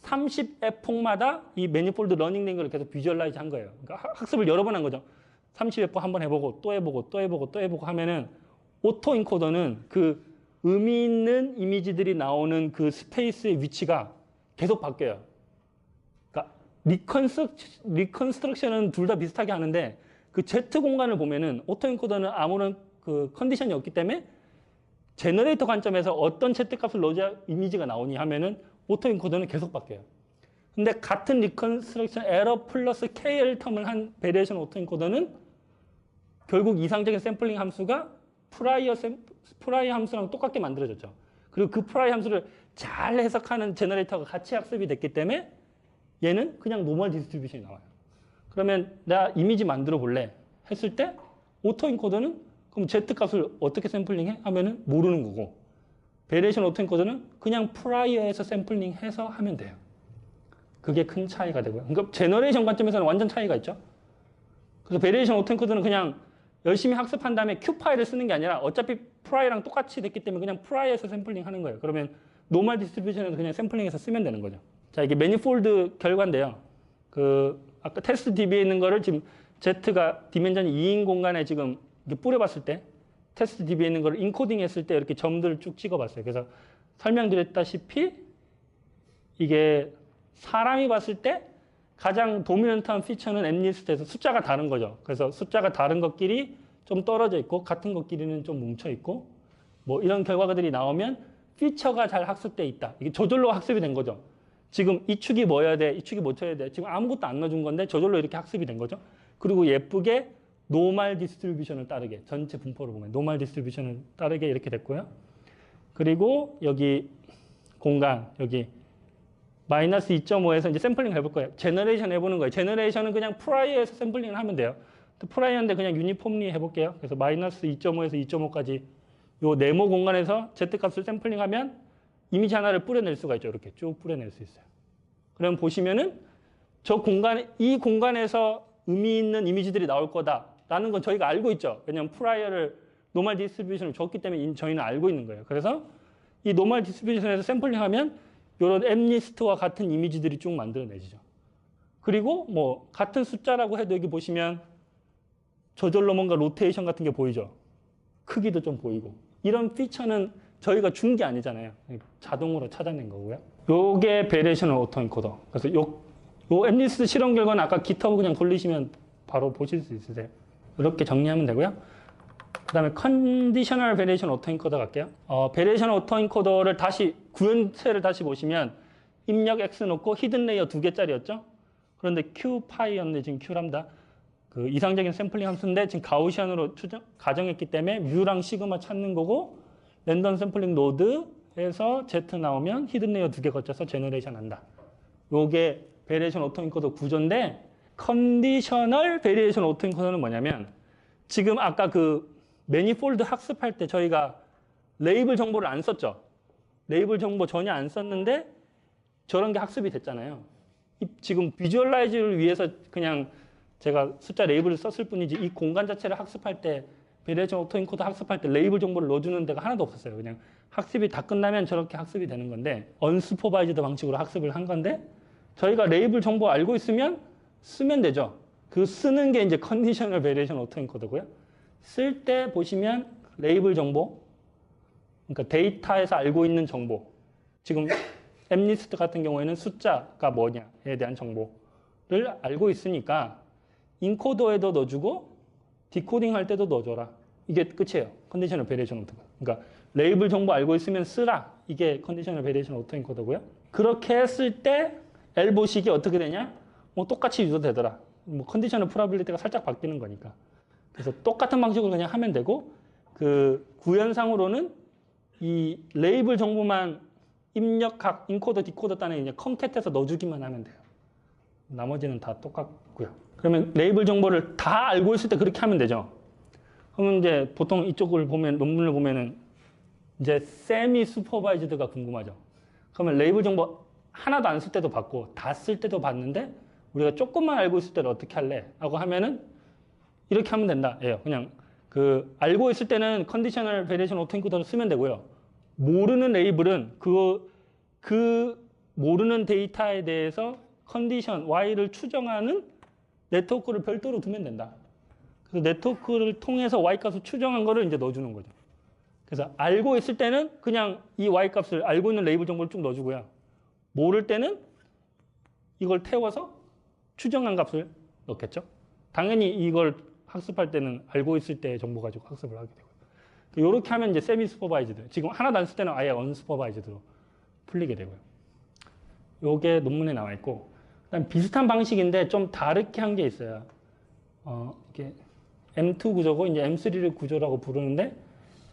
30에폭마다 이 매니폴드 러닝된 걸 계속 비주얼라이즈 한 거예요. 그러니까 학습을 여러 번 한 거죠. 30에폭 한번 해보고 또 해보고 또 해보고 또 해보고 하면은 오토 인코더는 그 의미 있는 이미지들이 나오는 그 스페이스의 위치가 계속 바뀌어요. 그러니까 리컨스트럭션은 둘 다 비슷하게 하는데 그 Z 공간을 보면은 오토엔코더는 아무런 그 컨디션이 없기 때문에 제너레이터 관점에서 어떤 Z 값을 넣어야 이미지가 나오니 하면은 오토엔코더는 계속 바뀌어요. 근데 같은 리컨스트럭션 에러 플러스 KL 텀을 한 베리에이션 오토엔코더는 결국 이상적인 샘플링 함수가 프라이어 함수랑 똑같게 만들어졌죠. 그리고 그 프라이어 함수를 잘 해석하는 제너레이터가 같이 학습이 됐기 때문에 얘는 그냥 노멀 디스트리뷰션이 나와요. 그러면 나 이미지 만들어 볼래 했을 때 오토엔코더는 그럼 Z 값을 어떻게 샘플링해? 하면은 모르는 거고 베리에이션 오토엔코더는 그냥 프라이어에서 샘플링해서 하면 돼요. 그게 큰 차이가 되고요. 그러니까 제너레이션 관점에서는 완전 차이가 있죠. 그래서 베리에이션 오토엔코더는 그냥 열심히 학습한 다음에 Q 파일을 쓰는 게 아니라 어차피 프라이랑 똑같이 됐기 때문에 그냥 프라이에서 샘플링 하는 거예요. 그러면 노멀 디스트리뷰션에서 그냥 샘플링해서 쓰면 되는 거죠. 자, 이게 매니폴드 결과인데요. 아까 테스트 DB에 있는 거를 지금 Z가 디멘전이 2인 공간에 지금 이렇게 뿌려봤을 때 테스트 DB에 있는 거를 인코딩 했을 때 이렇게 점들을 쭉 찍어봤어요. 그래서 설명드렸다시피 이게 사람이 봤을 때 가장 도미넌트한 피처는 엠리스트에서 숫자가 다른 거죠. 그래서 숫자가 다른 것끼리 좀 떨어져 있고 같은 것끼리는 좀 뭉쳐 있고 뭐 이런 결과들이 나오면 피처가 잘 학습돼 있다. 이게 저절로 학습이 된 거죠. 지금 이 축이 뭐여야 돼, 이 축이 뭐 쳐야 돼. 지금 아무것도 안 넣어준 건데 저절로 이렇게 학습이 된 거죠. 그리고 예쁘게 노멀 디스트리뷰션을 따르게 전체 분포를 보면 노멀 디스트리뷰션을 따르게 이렇게 됐고요. 그리고 여기 공간 여기 마이너스 2.5에서 이제 샘플링 해볼 거예요. 제너레이션 해보는 거예요. 제너레이션은 그냥 프라이어에서 샘플링을 하면 돼요. 프라이어인데 그냥 유니폼리 해볼게요. 그래서 마이너스 2.5에서 2.5까지 요 네모 공간에서 Z값을 샘플링하면 이미지 하나를 뿌려낼 수가 있죠. 이렇게 쭉 뿌려낼 수 있어요. 그럼 보시면은 저 공간, 이 공간에서 의미 있는 이미지들이 나올 거다라는 건 저희가 알고 있죠. 왜냐하면 프라이어를 노멀 디스트리뷰션을 줬기 때문에 저희는 알고 있는 거예요. 그래서 이 노멀 디스트리뷰션에서 샘플링하면 이런 엠리스트와 같은 이미지들이 쭉 만들어내지죠. 그리고 뭐 같은 숫자라고 해도 여기 보시면 저절로 뭔가 로테이션 같은 게 보이죠. 크기도 좀 보이고. 이런 피처는 저희가 준 게 아니잖아요. 자동으로 찾아낸 거고요. 요게 베리에이셔널 오토엔코더. 그래서 요 엠리스트 실험 결과는 아까 GitHub 그냥 돌리시면 바로 보실 수 있으세요. 이렇게 정리하면 되고요. 그 다음에 컨디셔널 베리에이션 오토엔코더 갈게요. 베리에이션 오토엔코더를 다시 구현체를 다시 보시면 입력 X 놓고 히든 레이어 2개짜리였죠. 그런데 Q 파이였는데 지금 Q 람다 그 이상적인 샘플링 함수인데 지금 가우시안으로 가정했기 때문에 뮤랑 시그마 찾는 거고 랜덤 샘플링 노드에서 Z 나오면 히든 레이어 2개 거쳐서 제너레이션 한다. 요게 베리에이션 오토엔코더 구조인데 컨디셔널 베리에이션 오토엔코더는 뭐냐면 지금 아까 그 매니폴드 학습할 때 저희가 레이블 정보를 안 썼죠. 레이블 정보 전혀 안 썼는데 저런 게 학습이 됐잖아요. 지금 비주얼라이즈를 위해서 그냥 제가 숫자 레이블을 썼을 뿐이지 이 공간 자체를 학습할 때 베리에이션 오토엔코더 학습할 때 레이블 정보를 넣어주는 데가 하나도 없었어요. 그냥 학습이 다 끝나면 저렇게 학습이 되는 건데 언스포바이즈드 방식으로 학습을 한 건데 저희가 레이블 정보 알고 있으면 쓰면 되죠. 그 쓰는 게 이제 컨디셔널 베리에이션 오토엔코더고요. 쓸 때 보시면 레이블 정보, 그러니까 데이터에서 알고 있는 정보. 지금 엠리스트 같은 경우에는 숫자가 뭐냐에 대한 정보를 알고 있으니까 인코더에도 넣어주고 디코딩 할 때도 넣어줘라. 이게 끝이에요. 컨디셔널 베리에이션 오토엔코더. 그러니까 레이블 정보 알고 있으면 쓰라. 이게 컨디셔널 베리에이션 오토엔코더고요. 그렇게 했을 때 엘보식이 어떻게 되냐? 뭐 똑같이 유도되더라. 뭐 컨디셔널 프로바빌리티가 살짝 바뀌는 거니까. 그래서 똑같은 방식으로 그냥 하면 되고 그 구현상으로는 이 레이블 정보만 입력각, 인코더, 디코더 단에 이제 컨캣해서 넣어주기만 하면 돼요. 나머지는 다 똑같고요. 그러면 레이블 정보를 다 알고 있을 때 그렇게 하면 되죠. 그러면 이제 보통 이쪽을 보면 논문을 보면은 이제 세미 슈퍼바이즈드가 궁금하죠. 그러면 레이블 정보 하나도 안 쓸 때도 봤고 다 쓸 때도 봤는데 우리가 조금만 알고 있을 때는 어떻게 할래? 라고 하면은 이렇게 하면 된다. 예요. 그냥 그 알고 있을 때는 컨디셔널 베리에이션 오토엔코더를 쓰면 되고요. 모르는 레이블은 그 모르는 데이터에 대해서 컨디션 Y를 추정하는 네트워크를 별도로 두면 된다. 그래서 네트워크를 통해서 Y 값을 추정한 거를 이제 넣어주는 거죠. 그래서 알고 있을 때는 그냥 이 Y 값을 알고 있는 레이블 정보를 쭉 넣어주고요. 모를 때는 이걸 태워서 추정한 값을 넣겠죠. 당연히 이걸 학습할 때는 알고 있을 때 정보 가지고 학습을 하게 되고요. 이렇게 하면 이제 세미 슈퍼바이즈드. 지금 하나도 안 쓸 때는 아예 언슈퍼바이즈드로 풀리게 되고요. 요게 논문에 나와 있고, 그다음 비슷한 방식인데 좀 다르게 한 게 있어요. 이게 M2 구조고 이제 M3를 구조라고 부르는데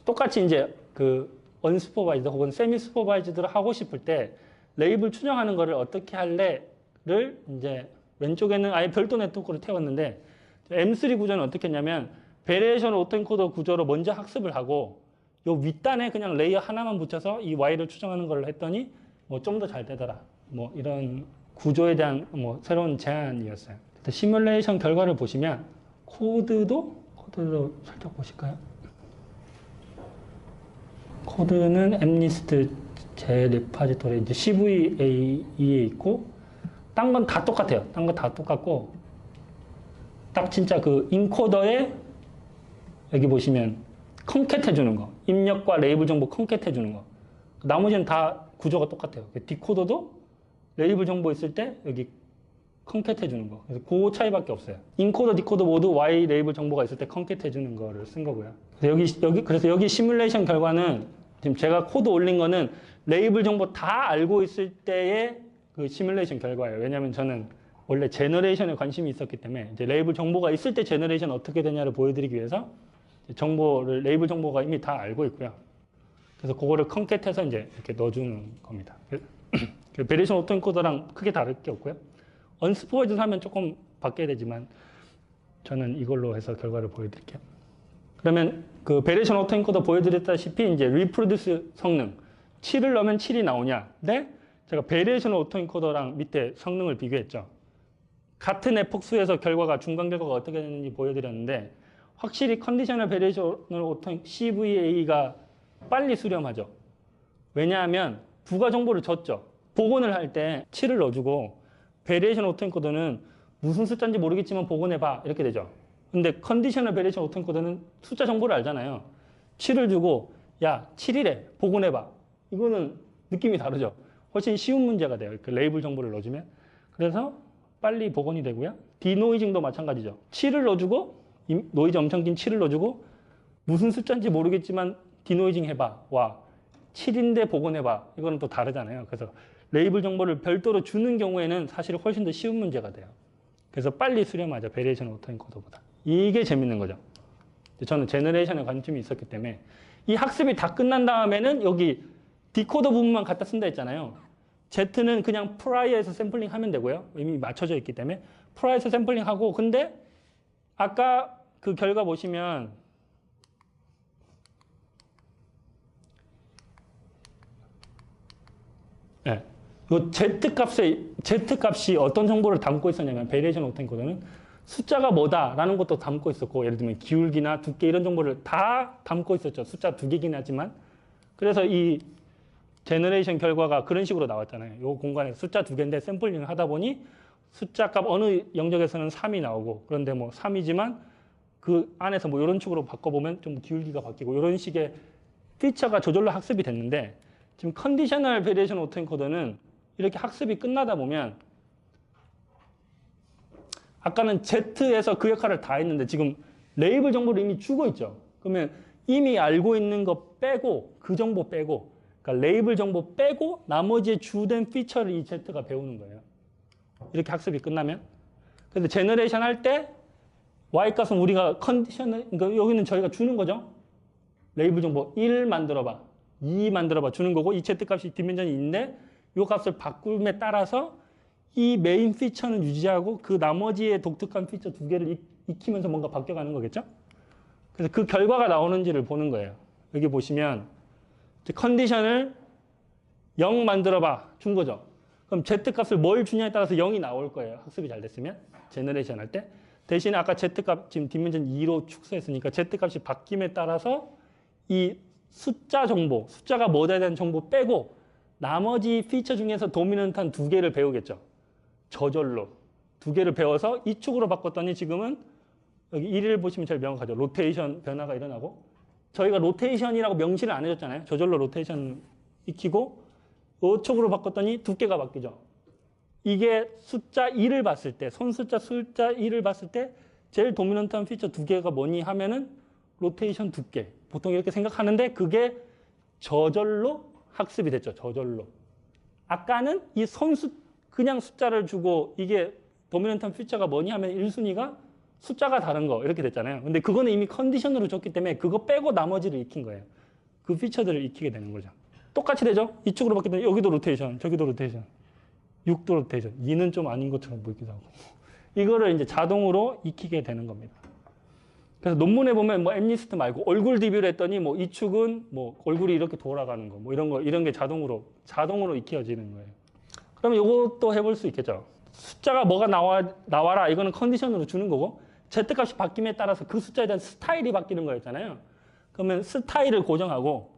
똑같이 이제 그 언슈퍼바이즈드 혹은 세미 슈퍼바이즈드를 하고 싶을 때 레이블 추정하는 거를 어떻게 할래를 이제 왼쪽에는 아예 별도 네트워크를 태웠는데 M3 구조는 어떻게 했냐면 베리에이션 오토엔코더 구조로 먼저 학습을 하고 요 윗단에 그냥 레이어 하나만 붙여서 이 Y를 추정하는 걸 했더니 뭐 좀 더 잘 되더라. 뭐 이런 구조에 대한 뭐 새로운 제안이었어요. 시뮬레이션 결과를 보시면 코드도 살짝 보실까요? 코드는 엠리스트 제 레파지토리에 이제 CVA에 있고 딴 건 다 똑같아요. 딴 건 다 똑같고 딱 진짜 그 인코더에 여기 보시면 컨캣 해주는 거, 입력과 레이블 정보 컨캣 해주는 거. 나머지는 다 구조가 똑같아요. 디코더도 레이블 정보 있을 때 여기 컨캣 해주는 거. 그래서 그 차이밖에 없어요. 인코더, 디코더 모두 Y 레이블 정보가 있을 때 컨캣 해주는 거를 쓴 거고요. 그래서 여기 시뮬레이션 결과는 지금 제가 코드 올린 거는 레이블 정보 다 알고 있을 때의 그 시뮬레이션 결과예요. 왜냐하면 저는 원래 제너레이션에 관심이 있었기 때문에 이제 레이블 정보가 있을 때 제너레이션 어떻게 되냐를 보여드리기 위해서 레이블 정보가 이미 다 알고 있고요. 그래서 그거를 컨캣해서 이제 이렇게 넣어주는 겁니다. 베리에이션 오토엔코더랑 크게 다를 게 없고요. 언스포이드 하면 조금 바뀌어야 되지만 저는 이걸로 해서 결과를 보여드릴게요. 그러면 그 베리에이션 오토엔코더 보여드렸다시피 이제 리프로듀스 성능 7을 넣으면 7이 나오냐? 네? 제가 베리에이션 오토엔코더랑 밑에 성능을 비교했죠. 같은 에폭 수에서 중간 결과가 어떻게 되는지 보여드렸는데 확실히 컨디셔널 베리에이션을 오토 CVA가 빨리 수렴하죠. 왜냐하면 부가 정보를 줬죠. 복원을 할 때 7을 넣어주고 베리에이션 오토엔코더는 무슨 숫자인지 모르겠지만 복원해봐 이렇게 되죠. 근데 컨디셔널 베리에이션 오토엔코더는 숫자 정보를 알잖아요. 7을 주고 야 7이래 복원해봐. 이거는 느낌이 다르죠. 훨씬 쉬운 문제가 돼요. 그 레이블 정보를 넣어주면. 그래서 빨리 복원이 되고요. 디노이징도 마찬가지죠. 7을 넣어주고 노이즈 엄청 긴 7을 넣어주고 무슨 숫자인지 모르겠지만 디노이징 해봐. 와 7인데 복원해봐. 이거는 또 다르잖아요. 그래서 레이블 정보를 별도로 주는 경우에는 사실 훨씬 더 쉬운 문제가 돼요. 그래서 빨리 수렴하죠. 베리에이션 오토엔코더보다. 이게 재밌는 거죠. 저는 제너레이션에 관심이 있었기 때문에 이 학습이 다 끝난 다음에는 여기 디코더 부분만 갖다 쓴다 했잖아요. Z는 그냥 프라이어에서 샘플링 하면 되고요. 이미 맞춰져 있기 때문에 프라이어에서 샘플링 하고 근데 아까 그 결과 보시면 네. 이 Z 값이 어떤 정보를 담고 있었냐면 베리에이션 오토엔코더는 숫자가 뭐다라는 것도 담고 있었고 예를 들면 기울기나 두께 이런 정보를 다 담고 있었죠. 숫자 2개긴 하지만 그래서 이 제너레이션 결과가 그런 식으로 나왔잖아요. 이 공간에 숫자 2개인데 샘플링을 하다 보니 숫자 값 어느 영역에서는 3이 나오고 그런데 뭐 3이지만 그 안에서 뭐 이런 식으로 바꿔보면 좀 기울기가 바뀌고 이런 식의 피처가 저절로 학습이 됐는데 지금 컨디셔널 베리에이션 오토엔코더는 이렇게 학습이 끝나다 보면 아까는 Z에서 그 역할을 다 했는데 지금 레이블 정보를 이미 주고 있죠. 그러면 이미 알고 있는 거 빼고 그 정보 빼고 그러니까 레이블 정보 빼고 나머지 주된 피처를 이 Z가 배우는 거예요. 이렇게 학습이 끝나면. 그래서 제너레이션 할 때 Y값은 우리가 컨디셔널 그러니까 여기는 저희가 주는 거죠. 레이블 정보 1 만들어봐. 2 만들어봐 주는 거고 이 Z값이 디멘전이 있는데 이 값을 바꿈에 따라서 이 메인 피처는 유지하고 그 나머지의 독특한 피처 2개를 익히면서 뭔가 바뀌어가는 거겠죠? 그래서 그 결과가 나오는지를 보는 거예요. 여기 보시면 컨디션을 0 만들어봐 준 거죠. 그럼 Z값을 뭘 주냐에 따라서 0이 나올 거예요. 학습이 잘 됐으면 제너레이션 할 때. 대신에 아까 Z값 지금 디멘전 2로 축소했으니까 Z값이 바뀜에 따라서 이 숫자 정보, 숫자가 뭐에 대한 정보 빼고 나머지 피처 중에서 도미넌트한 2개를 배우겠죠. 저절로 2개를 배워서 이 축으로 바꿨더니 지금은 여기 1을 보시면 제일 명확하죠. 로테이션 변화가 일어나고 저희가 로테이션이라고 명시를 안 해줬잖아요. 저절로 로테이션 익히고 5촉으로 바꿨더니 두께가 바뀌죠. 이게 숫자 2를 봤을 때, 숫자 2를 봤을 때 제일 도미넌트한 피처 2개가 뭐니 하면은 로테이션 두께. 보통 이렇게 생각하는데 그게 저절로 학습이 됐죠. 저절로. 아까는 이 그냥 숫자를 주고 이게 도미넌트한 피처가 뭐니 하면 1순위가 숫자가 다른 거 이렇게 됐잖아요. 근데 그거는 이미 컨디션으로 줬기 때문에 그거 빼고 나머지를 익힌 거예요. 그 피처들을 익히게 되는 거죠. 똑같이 되죠? 이쪽으로 바뀌면 여기도 로테이션, 저기도 로테이션, 6도 로테이션. 2는 좀 아닌 것처럼 보이기도 하고. 이거를 이제 자동으로 익히게 되는 겁니다. 그래서 논문에 보면 뭐 엠리스트 말고 얼굴 DB를 했더니 뭐 이 축은 뭐 얼굴이 이렇게 돌아가는 거, 뭐 이런 게 자동으로 익혀지는 거예요. 그러면 이것도 해볼 수 있겠죠. 숫자가 뭐가 나와라. 이거는 컨디션으로 주는 거고 Z값이 바뀜에 따라서 그 숫자에 대한 스타일이 바뀌는 거였잖아요. 그러면 스타일을 고정하고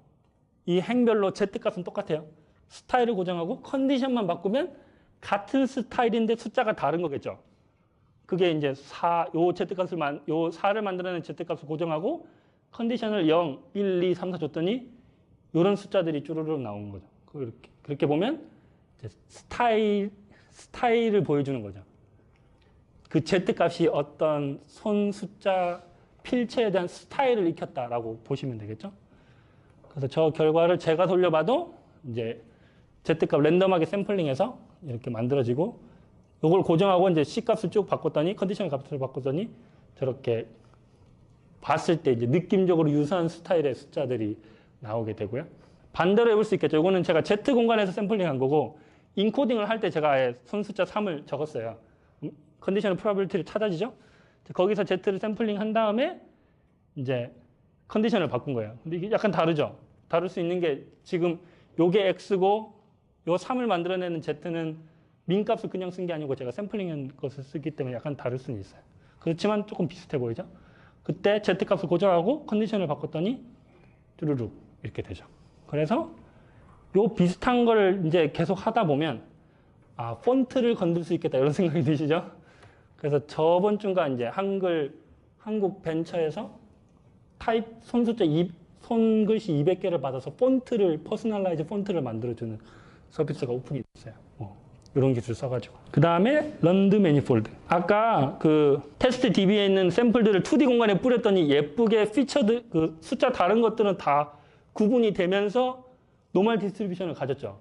이 행별로 Z값은 똑같아요. 스타일을 고정하고 컨디션만 바꾸면 같은 스타일인데 숫자가 다른 거겠죠. 그게 이제 요 4를 만들어낸 Z값을 고정하고 컨디션을 0, 1, 2, 3, 4 줬더니 이런 숫자들이 쭈루루 나오는 거죠. 그렇게 보면 이제 스타일을 보여주는 거죠. 그 Z 값이 어떤 손 숫자 필체에 대한 스타일을 익혔다라고 보시면 되겠죠. 그래서 저 결과를 제가 돌려봐도 이제 Z 값 랜덤하게 샘플링해서 이렇게 만들어지고 이걸 고정하고 이제 C 값을 쭉 바꿨더니 컨디셔널 값을 바꿨더니 저렇게 봤을 때 이제 느낌적으로 유사한 스타일의 숫자들이 나오게 되고요. 반대로 해볼 수 있겠죠. 이거는 제가 Z 공간에서 샘플링한 거고 인코딩을 할 때 제가 아예 손 숫자 3을 적었어요. 컨디셔널 프로바빌리티를 찾아지죠. 거기서 Z를 샘플링 한 다음에 이제 컨디션을 바꾼 거예요. 근데 이게 약간 다르죠. 다를 수 있는 게 지금 요게 X고 요 3을 만들어내는 Z는 민 값을 그냥 쓴 게 아니고 제가 샘플링한 것을 쓰기 때문에 약간 다를 수는 있어요. 그렇지만 조금 비슷해 보이죠. 그때 Z 값을 고정하고 컨디션을 바꿨더니 쭈루룩 이렇게 되죠. 그래서 요 비슷한 걸 이제 계속 하다 보면 아, 폰트를 건들 수 있겠다 이런 생각이 드시죠? 그래서 저번 주가 이제 한국 벤처에서 타입 손글씨 200개를 받아서 퍼스널라이즈 폰트를 만들어주는 서비스가 오픈이 됐어요. 이런 기술 써가지고. 그 다음에 런드 매니폴드. 아까 그 테스트 DB에 있는 샘플들을 2D 공간에 뿌렸더니 예쁘게 피처드, 그 숫자 다른 것들은 다 구분이 되면서 노멀 디스트리뷰션을 가졌죠.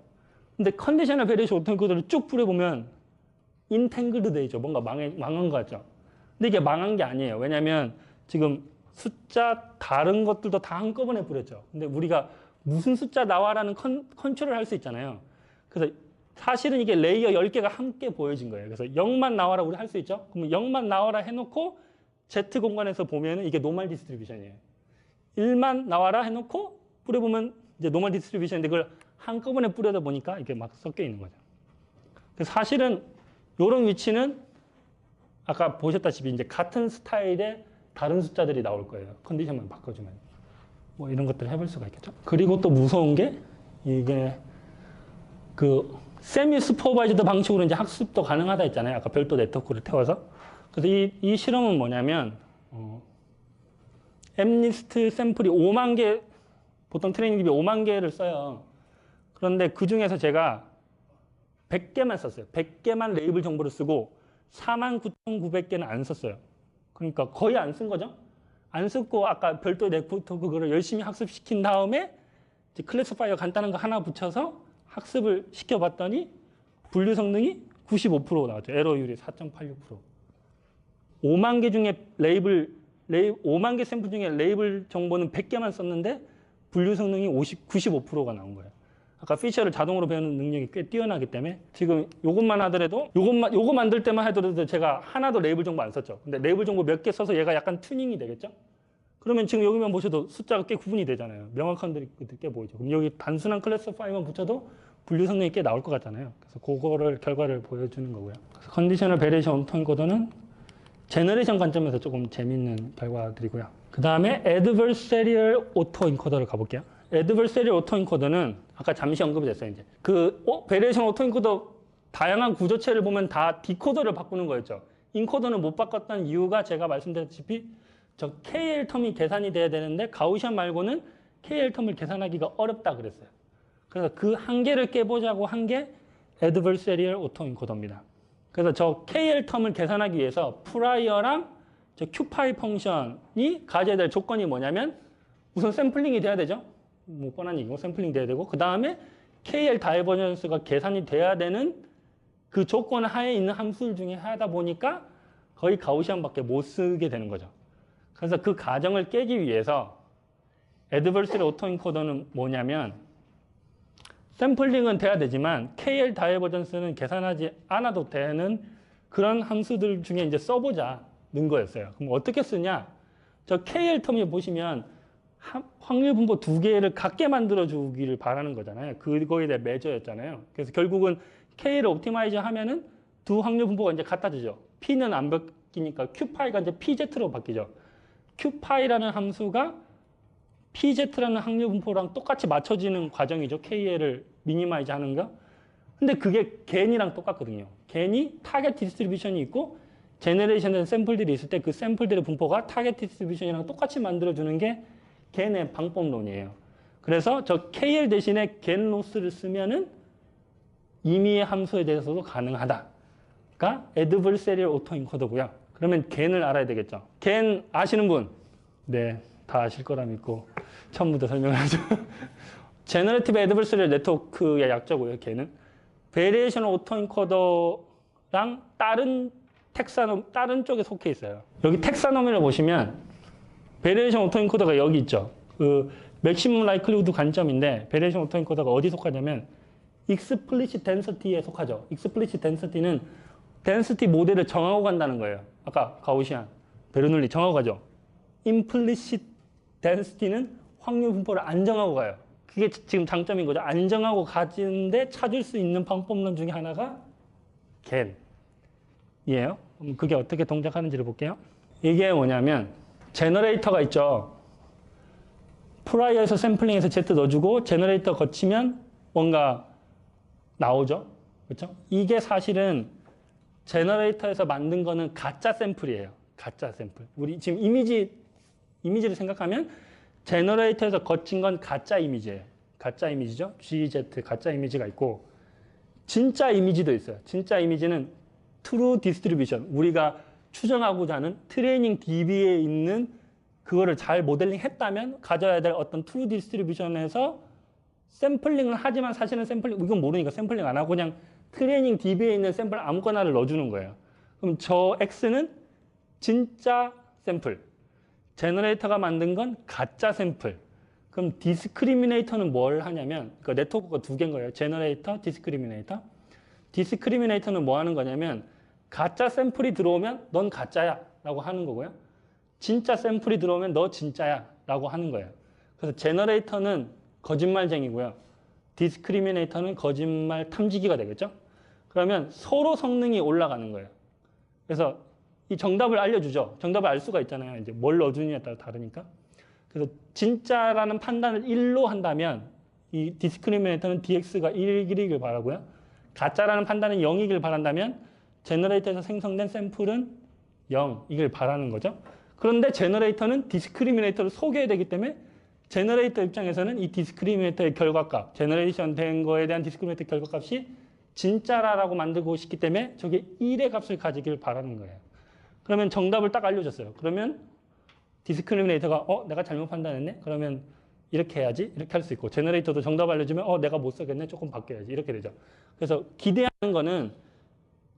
근데 컨디셔널 베리에이션 오토엔코더를 쭉 뿌려보면 인탱글드 되죠. 뭔가 망한 거 같죠. 근데 이게 망한 게 아니에요. 왜냐면 지금 숫자 다른 것들도 다 한꺼번에 뿌렸죠. 근데 우리가 무슨 숫자 나와라는 컨트롤을 할 수 있잖아요. 그래서 사실은 이게 레이어 10개가 함께 보여진 거예요. 그래서 0만 나와라 우리 할 수 있죠. 그러면 0만 나와라 해놓고 Z 공간에서 보면은 이게 노멀 디스트리뷰션이에요. 1만 나와라 해놓고 뿌려보면 이제 노멀 디스트리뷰션인데 그걸 한꺼번에 뿌려다 보니까 이게 막 섞여 있는 거죠. 그래서 사실은 이런 위치는 아까 보셨다시피 이제 같은 스타일의 다른 숫자들이 나올 거예요. 컨디션만 바꿔주면. 뭐 이런 것들을 해볼 수가 있겠죠. 그리고 또 무서운 게 이게 그 세미 슈퍼바이저드 방식으로 이제 학습도 가능하다 했잖아요. 아까 별도 네트워크를 태워서. 그래서 이 실험은 뭐냐면 엠리스트 샘플이 5만 개, 보통 트레이닝 DB 5만 개를 써요. 그런데 그 중에서 제가 100개만 썼어요. 100개만 레이블 정보를 쓰고 49,900개는 안 썼어요. 그러니까 거의 안 쓴 거죠. 안 쓰고 아까 별도 네트워크를 열심히 학습시킨 다음에 이제 클래스파이어 간단한 거 하나 붙여서 학습을 시켜봤더니 분류 성능이 95% 나왔죠. 에러율이 4.86%. 5만 개 중에 5만 개 샘플 중에 레이블 정보는 100개만 썼는데 분류 성능이 95%가 나온 거예요. 아까 피처를 자동으로 배우는 능력이 꽤 뛰어나기 때문에 지금 요것만 하더라도 요거 만들 때만 하더라도 제가 하나도 레이블 정보 안 썼죠. 근데 레이블 정보 몇 개 써서 얘가 약간 튜닝이 되겠죠? 그러면 지금 여기만 보셔도 숫자가 꽤 구분이 되잖아요. 명확한 것들이 꽤 보이죠. 그럼 여기 단순한 클래스파이만 붙여도 분류 성능이 꽤 나올 것 같잖아요. 그래서 그거를 결과를 보여주는 거고요. 그래서 컨디셔널 베리에이션 오토엔코더는 제너레이션 관점에서 조금 재밌는 결과들이고요. 그 다음에 애드버서리얼 오토엔코더를 가볼게요. 애드버서리얼 오토엔코더는 아까 잠시 언급이 됐어요. 이제 그 베리에이션 오토엔코더 다양한 구조체를 보면 다 디코더를 바꾸는 거였죠. 인코더는 못 바꿨던 이유가 제가 말씀드렸다시피 저 KL 텀이 계산이 돼야 되는데 가우시안 말고는 KL 텀을 계산하기가 어렵다 그랬어요. 그래서 그 한계를 깨보자고 한 게 애드버서리얼 오토엔코더입니다. 그래서 저 KL 텀을 계산하기 위해서 프라이어랑 저 큐파이 펑션이 가져야 될 조건이 뭐냐면 우선 샘플링이 돼야 되죠. 뭐 뻔한 얘기고 샘플링 돼야 되고 그 다음에 KL 다이버전스가 계산이 돼야 되는 그 조건 하에 있는 함수들 중에 하다 보니까 거의 가우시안밖에 못 쓰게 되는 거죠. 그래서 그 가정을 깨기 위해서 애드버서리 오토엔코더는 뭐냐면 샘플링은 돼야 되지만 KL 다이버전스는 계산하지 않아도 되는 그런 함수들 중에 이제 써보자는 거였어요. 그럼 어떻게 쓰냐? 저 KL 텀에 보시면 확률 분포 2개를 같게 만들어주기를 바라는 거잖아요. 그거에 대한 매저였잖아요. 그래서 결국은 K를 옵티마이저 하면은 두 확률 분포가 이제 같아지죠. P는 안 바뀌니까 Q파이가 이제 PZ로 바뀌죠. Q파이라는 함수가 PZ라는 확률 분포랑 똑같이 맞춰지는 과정이죠. KL을 미니마이즈 하는 거. 근데 그게 겐이랑 똑같거든요. 겐이 타겟 디스트리뷰션이 있고 제너레이션 된 샘플들이 있을 때 그 샘플들의 분포가 타겟 디스트리뷰션이랑 똑같이 만들어주는 게 겐의 방법론이에요. 그래서 저 KL 대신에 겐 로스를 쓰면은 임의의 함수에 대해서도 가능하다. adversarial autoencoder고요. 그러면 겐을 알아야 되겠죠. 겐 아시는 분? 네, 다 아실 거라 믿고 처음부터 설명을 하죠. Generative Adversarial Network의 약자고요. 겐은 Variational Autoencoder랑 다른 쪽에 속해 있어요. 여기 텍사노미를 보시면 Variational Autoencoder가 여기 있죠. 그 Maximum Likelihood 관점인데 Variational Autoencoder가 어디 속하냐면 Explicit Density에 속하죠. Explicit Density는 density 모델을 정하고 간다는 거예요. 아까 가우시안, 베르놀리 정하고 가죠. Implicit Density는 확률 분포를 안 정하고 가요. 그게 지금 장점인 거죠. 안 정하고 가지는데 찾을 수 있는 방법론 중에 하나가 겐이에요. 그럼 그게 어떻게 동작하는지를 볼게요. 이게 뭐냐면 제너레이터가 있죠. 프라이어에서 샘플링해서 Z 넣어주고 제너레이터 거치면 뭔가 나오죠. 그렇죠? 이게 사실은 제너레이터에서 만든 거는 가짜 샘플이에요. 가짜 샘플. 우리 지금 이미지를 생각하면 제너레이터에서 거친 건 가짜 이미지예요. 가짜 이미지죠. GZ 가짜 이미지가 있고 진짜 이미지도 있어요. 진짜 이미지는 True Distribution. 우리가 추정하고자 하는 트레이닝 DB에 있는 그거를 잘 모델링 했다면 가져야 될 어떤 True Distribution에서 샘플링을 하지만 사실은 이건 모르니까 샘플링 안 하고 그냥 트레이닝 DB에 있는 샘플 아무거나를 넣어주는 거예요. 그럼 저 X는 진짜 샘플. 제너레이터가 만든 건 가짜 샘플. 그럼 디스크리미네이터는 뭘 하냐면, 그 네트워크가 두 개인 거예요. 제너레이터, 디스크리미네이터. 디스크리미네이터는 뭐 하는 거냐면, 가짜 샘플이 들어오면 넌 가짜야 라고 하는 거고요. 진짜 샘플이 들어오면 너 진짜야 라고 하는 거예요. 그래서 제너레이터는 거짓말쟁이고요. 디스크리미네이터는 거짓말 탐지기가 되겠죠. 그러면 서로 성능이 올라가는 거예요. 그래서 이 정답을 알려주죠. 정답을 알 수가 있잖아요. 이제 뭘 넣어주느냐에 따라 다르니까. 그래서 진짜라는 판단을 1로 한다면 이 디스크리미네이터는 DX가 1이길 바라고요. 가짜라는 판단은 0이길 바란다면 제너레이터에서 생성된 샘플은 0이길 바라는 거죠. 그런데 제너레이터는 디스크리미네이터를 속여야 되기 때문에 제너레이터 입장에서는 이 디스크리미네이터의 결과값, 제너레이션 된 거에 대한 디스크리미네이터 결과값이 진짜라고 만들고 싶기 때문에 저게 1의 값을 가지길 바라는 거예요. 그러면 정답을 딱 알려줬어요. 그러면 디스크리미네이터가 내가 잘못 판단했네? 그러면 이렇게 해야지. 이렇게 할 수 있고 제너레이터도 정답 알려주면 내가 못 쓰겠네? 조금 바뀌어야지. 이렇게 되죠. 그래서 기대하는 거는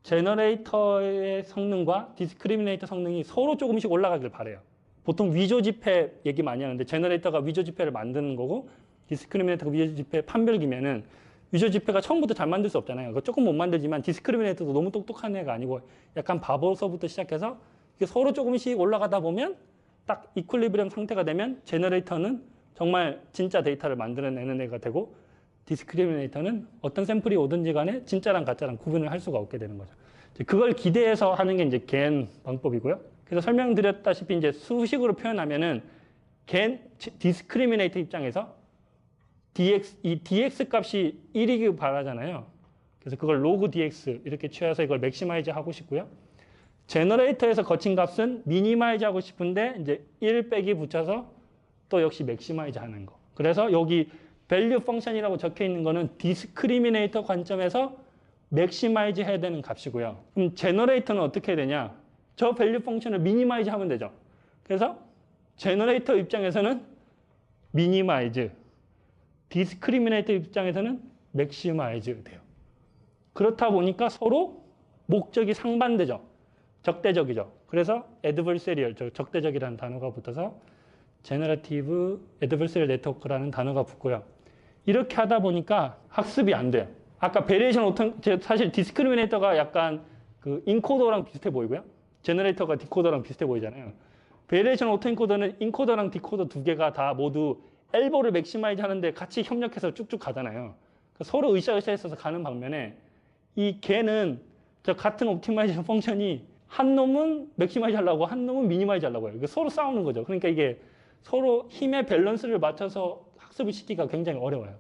제너레이터의 성능과 디스크리미네이터 성능이 서로 조금씩 올라가길 바래요. 보통 위조 지폐 얘기 많이 하는데 제너레이터가 위조 지폐를 만드는 거고 디스크리미네이터가 위조 지폐 판별기면은 위조 지폐가 처음부터 잘 만들 수 없잖아요. 그거 조금 못 만들지만 디스크리미네이터도 너무 똑똑한 애가 아니고 약간 바보서부터 시작해서 이게 서로 조금씩 올라가다 보면 딱 이퀄리브리엄 상태가 되면 제너레이터는 정말 진짜 데이터를 만들어내는 애가 되고 디스크리미네이터는 어떤 샘플이 오든지 간에 진짜랑 가짜랑 구분을 할 수가 없게 되는 거죠. 그걸 기대해서 하는 게 이제 겐 방법이고요. 그래서 설명드렸다시피 이제 수식으로 표현하면은 디스크리미네이터 입장에서 이 dx 값이 1이길 바라잖아요. 그래서 그걸 로그 dx 이렇게 취해서 이걸 맥시마이즈 하고 싶고요. 제너레이터에서 거친 값은 미니마이즈 하고 싶은데 이제 1 빼기 붙여서 또 역시 맥시마이즈 하는 거. 그래서 여기 밸류 펑션이라고 적혀 있는 거는 디스크리미네이터 관점에서 맥시마이즈 해야 되는 값이고요. 그럼 제너레이터는 어떻게 해야 되냐? 저 밸류 펑션을 미니마이즈 하면 되죠. 그래서 제너레이터 입장에서는 미니마이즈, 디스크리미네이터 입장에서는 맥시마이즈 돼요. 그렇다 보니까 서로 목적이 상반되죠. 적대적이죠. 그래서 adversarial, 적대적이라는 단어가 붙어서 generative adversarial network라는 단어가 붙고요. 이렇게 하다 보니까 학습이 안 돼요. 아까 베리에이션 오토, 사실 디스크리미네이터가 약간 그 인코더랑 비슷해 보이고요. 제너레이터가 디코더랑 비슷해 보이잖아요. 베리에이션 오토인코더는 인코더랑 디코더 두 개가 다 모두 엘보를 맥시마이즈 하는데 같이 협력해서 쭉쭉 가잖아요. 그러니까 서로 으쌰으쌰 있어서 가는 방면에 이 걔는 저 같은 옵티마이제이션 펑션이 한 놈은 맥시마이즈 하려고 한 놈은 미니마이즈 하려고 해요. 서로 싸우는 거죠. 그러니까 이게 서로 힘의 밸런스를 맞춰서 학습을 시키기가 굉장히 어려워요.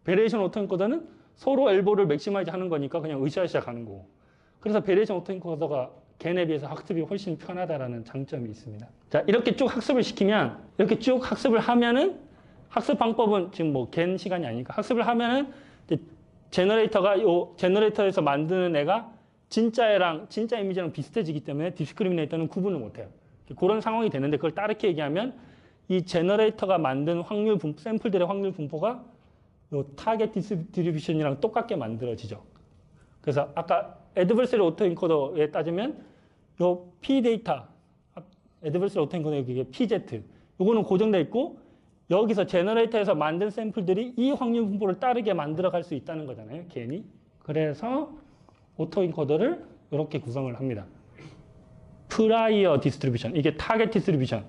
베리에이션 오토인코더는 서로 엘보를 맥시마이즈 하는 거니까 그냥 으쌰으쌰 가는 거고. 그래서 베리에이션 오토인코더가 걔네 비해서 학습이 훨씬 편하다라는 장점이 있습니다. 자, 이렇게 쭉 학습을 시키면, 이렇게 쭉 학습을 하면은 학습 방법은 지금 뭐 겐 시간이 아니니까 학습을 하면은 제너레이터가 요 제너레이터에서 만드는 애가 진짜랑 진짜 이미지랑 비슷해지기 때문에 디스크리미네이터는 구분을 못해요. 그런 상황이 되는데 그걸 다르게 얘기하면 이 제너레이터가 만든 확률 분포, 샘플들의 확률 분포가 요 타겟 디스트리뷰션이랑 똑같게 만들어지죠. 그래서 아까 애드버서리 오토엔코더에 따지면 요 P 데이터, 애드버서리 오토엔코더 이게 PZ, 요거는 고정돼 있고 여기서 제너레이터에서 만든 샘플들이 이 확률 분포를 따르게 만들어 갈 수 있다는 거잖아요. 괜히. 그래서 오토엔코더를 이렇게 구성을 합니다. 프라이어 디스트리뷰션, 이게 타겟 디스트리뷰션.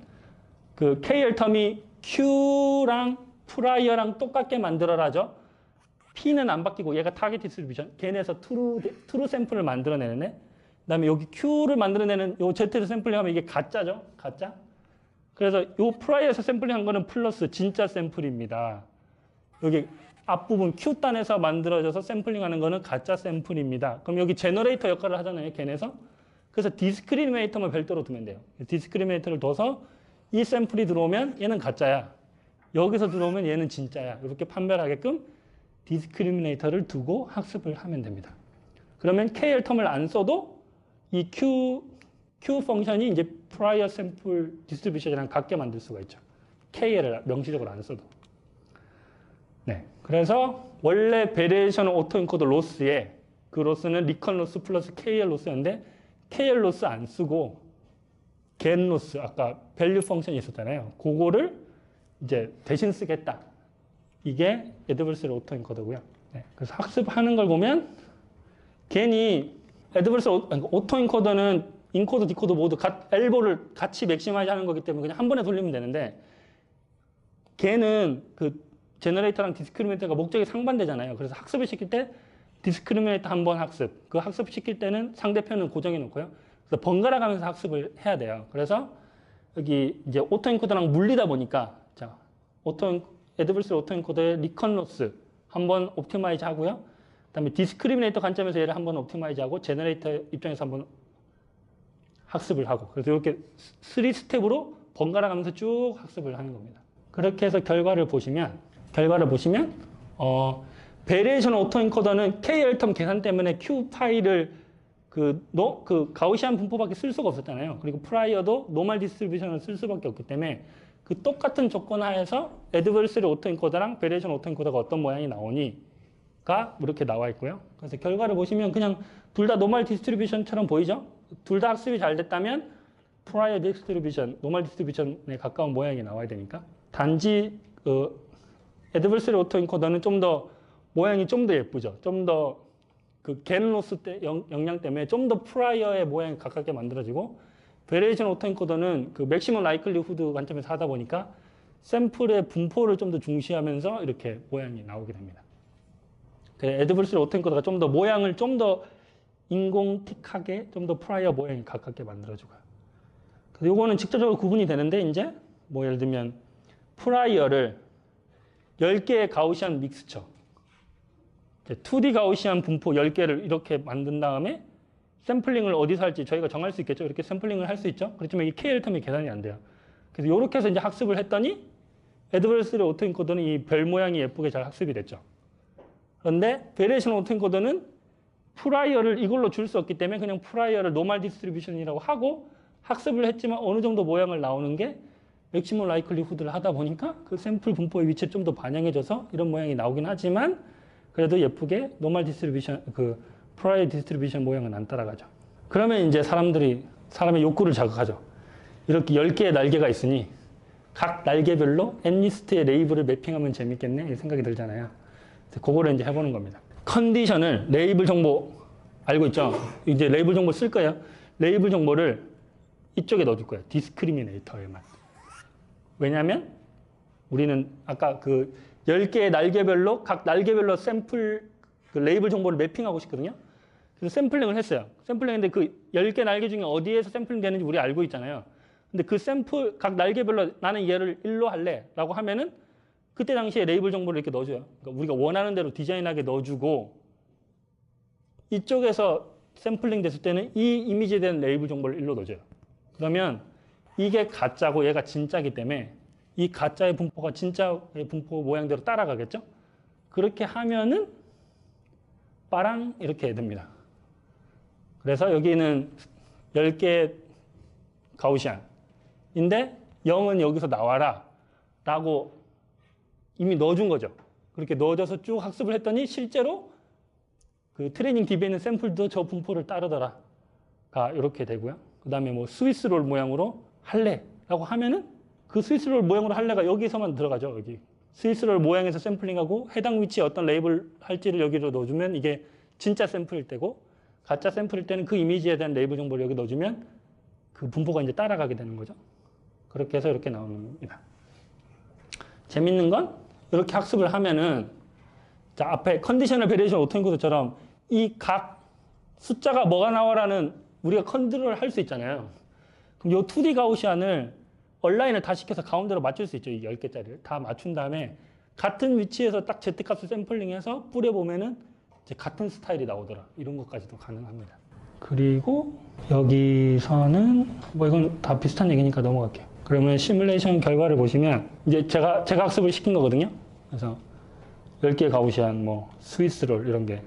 그 KL 텀이 Q랑 프라이어랑 똑같게 만들어라죠. P는 안 바뀌고 얘가 타겟 디스트리뷰션. 걔네에서 트루 샘플을 만들어내는 애. 그 다음에 여기 Q를 만들어내는 요 Z에서 샘플링하면 이게 가짜죠. 가짜. 그래서 요 프라이어에서 샘플링한 거는 플러스 진짜 샘플입니다. 여기 앞부분 Q단에서 만들어져서 샘플링하는 거는 가짜 샘플입니다. 그럼 여기 제너레이터 역할을 하잖아요. 걔네에서. 그래서 디스크리미네이터만 별도로 두면 돼요. 디스크리미네이터를 둬서 이 샘플이 들어오면 얘는 가짜야. 여기서 들어오면 얘는 진짜야. 이렇게 판별하게끔 디스크리미네이터를 두고 학습을 하면 됩니다. 그러면 KL 텀을 안 써도 이 Q 펑션이 이제 prior sample distribution이랑 같게 만들 수가 있죠. KL을 명시적으로 안 써도. 네. 그래서 원래 베리에이션 오토엔코더 로스에 그 로스는 리컨 로스 플러스 KL 로스였는데 KL 로스 안 쓰고 get 로스 아까 밸류 펑션이 있었잖아요. 그거를 이제 대신 쓰겠다. 이게 애드버서리 오토엔코더고요. 네. 그래서 학습하는 걸 보면 괜히 애드버서리 오토엔코더는 인코더, 디코더 모두 엘보를 같이 맥시마이즈 하는 거기 때문에 그냥 한 번에 돌리면 되는데 걔는 그 제너레이터랑 디스크리미네이터가 목적이 상반되잖아요. 그래서 학습을 시킬 때 디스크리미네이터 한 번 학습, 그 학습 시킬 때는 상대편은 고정해 놓고요. 그래서 번갈아 가면서 학습을 해야 돼요. 그래서 여기 이제 오토엔코더랑 물리다 보니까 자, 애드버서리 오토엔코더의 리컨 로스 한번 옵티마이즈 하고요. 그다음에 디스크리미네이터 관점에서 얘를 한번 옵티마이즈 하고 제너레이터 입장에서 한번 학습을 하고 그래서 이렇게 3스텝으로 번갈아 가면서 쭉 학습을 하는 겁니다. 그렇게 해서 결과를 보시면 베리에이션 오토엔코더는 KL 텀 계산 때문에 Q 파일을 그 가우시안 분포밖에 쓸 수가 없었잖아요. 그리고 프라이어도 노멀 디스트리뷰션을 쓸 수밖에 없기 때문에 그 똑같은 조건 하에서 애드버서리 오토엔코더랑 베리에이션 오토엔코더가 어떤 모양이 나오니가 이렇게 나와 있고요. 그래서 결과를 보시면 그냥 둘 다 노멀 디스트리뷰션처럼 보이죠? 둘 다 학습이 잘 됐다면 프라이어 디스트리뷰션, 노멀 디스트리뷰션에 가까운 모양이 나와야 되니까 단지 애드버서리 오토엔코더는 좀 더 모양이 좀 더 예쁘죠. 좀 더 그 겐로스 영향 때문에 좀 더 프라이어의 모양이 가깝게 만들어지고 베리에이션 오토엔코더는 그 맥시멈 라이클리후드 관점에서 하다 보니까 샘플의 분포를 좀 더 중시하면서 이렇게 모양이 나오게 됩니다. 그래서 애드버서리 오토엔코더가 좀 더 모양을 좀 더 인공틱하게 좀 더 프라이어 모양이 가깝게 만들어주고요. 그래서 요거는 직접적으로 구분이 되는데 이제 뭐 예를 들면 프라이어를 10개의 가우시안 믹스처 2D 가우시안 분포 10개를 이렇게 만든 다음에 샘플링을 어디서 할지 저희가 정할 수 있겠죠. 이렇게 샘플링을 할 수 있죠. 그렇지만 이 KL 텀이 계산이 안 돼요. 그래서 이렇게 해서 이제 학습을 했더니 애드버서리 오토엔코더는 이 별 모양이 예쁘게 잘 학습이 됐죠. 그런데 베리에이션 오토엔코더는 프라이어를 이걸로 줄 수 없기 때문에 그냥 프라이어를 노멀 디스트리뷰션이라고 하고 학습을 했지만 어느 정도 모양을 나오는 게 맥시멈 라이클리후드를 하다 보니까 그 샘플 분포의 위치를 좀 더 반영해줘서 이런 모양이 나오긴 하지만 그래도 예쁘게 노멀 디스트리뷰션, 그 프라이어 디스트리뷰션 모양은 안 따라가죠. 그러면 이제 사람의 욕구를 자극하죠. 이렇게 10개의 날개가 있으니 각 날개별로 N리스트의 레이블을 매핑하면 재밌겠네 이 생각이 들잖아요. 그래서 그거를 이제 해보는 겁니다. 컨디션을 레이블 정보 알고 있죠? 이제 레이블 정보 쓸 거예요. 레이블 정보를 이쪽에 넣어줄 거예요. 디스크리미네이터에만. 왜냐하면 우리는 아까 그 10개의 날개별로 각 날개별로 샘플 그 레이블 정보를 매핑하고 싶거든요. 그래서 샘플링을 했어요. 샘플링인데 그 10개 날개 중에 어디에서 샘플링 되는지 우리 알고 있잖아요. 근데 그 샘플 각 날개별로 나는 얘를 1로 할래 라고 하면은 그때 당시에 레이블 정보를 이렇게 넣어줘요. 그러니까 우리가 원하는 대로 디자인하게 넣어주고 이쪽에서 샘플링 됐을 때는 이 이미지에 대한 레이블 정보를 1로 넣어줘요. 그러면 이게 가짜고 얘가 진짜기 때문에 이 가짜의 분포가 진짜의 분포 모양대로 따라가겠죠? 그렇게 하면은 빠랑 이렇게 됩니다. 그래서 여기는 10개 가우시안인데 0은 여기서 나와라 라고 이미 넣어준 거죠. 그렇게 넣어줘서 쭉 학습을 했더니 실제로 그 트레이닝 DB에 있는 샘플도 저 분포를 따르더라가 이렇게 되고요. 그 다음에 뭐 스위스 롤 모양으로 할래라고 하면은 그 스위스 롤 모양으로 할래가 여기서만 들어가죠. 여기 스위스 롤 모양에서 샘플링하고 해당 위치에 어떤 레이블 할지를 여기로 넣어주면 이게 진짜 샘플일 때고 가짜 샘플일 때는 그 이미지에 대한 레이블 정보를 여기 넣어주면 그 분포가 이제 따라가게 되는 거죠. 그렇게 해서 이렇게 나오는 겁니다. 재밌는 건 이렇게 학습을 하면은 자, 앞에 컨디셔널 베리에이션 오토엔코더처럼 이 각 숫자가 뭐가 나와라는 우리가 컨트롤을 할 수 있잖아요. 그럼 이 2D 가우시안을 얼라인을 다 시켜서 가운데로 맞출 수 있죠. 이 10개짜리를 다 맞춘 다음에 같은 위치에서 딱 Z값을 샘플링해서 뿌려보면은 이제 같은 스타일이 나오더라. 이런 것까지도 가능합니다. 그리고 여기서는 뭐 이건 다 비슷한 얘기니까 넘어갈게요. 그러면 시뮬레이션 결과를 보시면 이제 제가 학습을 시킨 거거든요. 그래서 10개 가우시안, 뭐 스위스롤 이런 게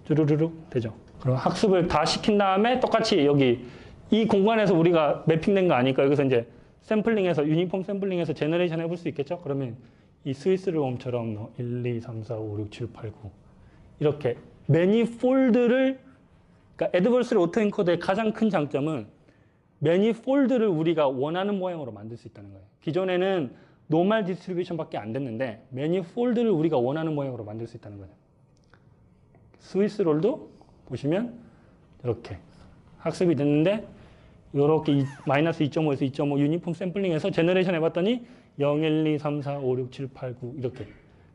쭈루루룩 되죠. 그럼 학습을 다 시킨 다음에 똑같이 여기 이 공간에서 우리가 매핑된 거 아니까 여기서 이제 샘플링해서 유니폼 샘플링해서 제너레이션 해볼 수 있겠죠. 그러면 이 스위스롤처럼 1, 2, 3, 4, 5, 6, 7, 8, 9 이렇게 매니폴드를 그러니까 애드버스리 오토엔코더의 가장 큰 장점은 매니폴드를 우리가 원하는 모양으로 만들 수 있다는 거예요. 기존에는 노멀 디스트리뷰션밖에 안 됐는데 매니폴드를 우리가 원하는 모양으로 만들 수 있다는 거예요. 스위스롤도 보시면 이렇게 학습이 됐는데 이렇게 마이너스 2.5에서 2.5 유니폼 샘플링해서 제너레이션 해봤더니 0, 1, 2, 3, 4, 5, 6, 7, 8, 9 이렇게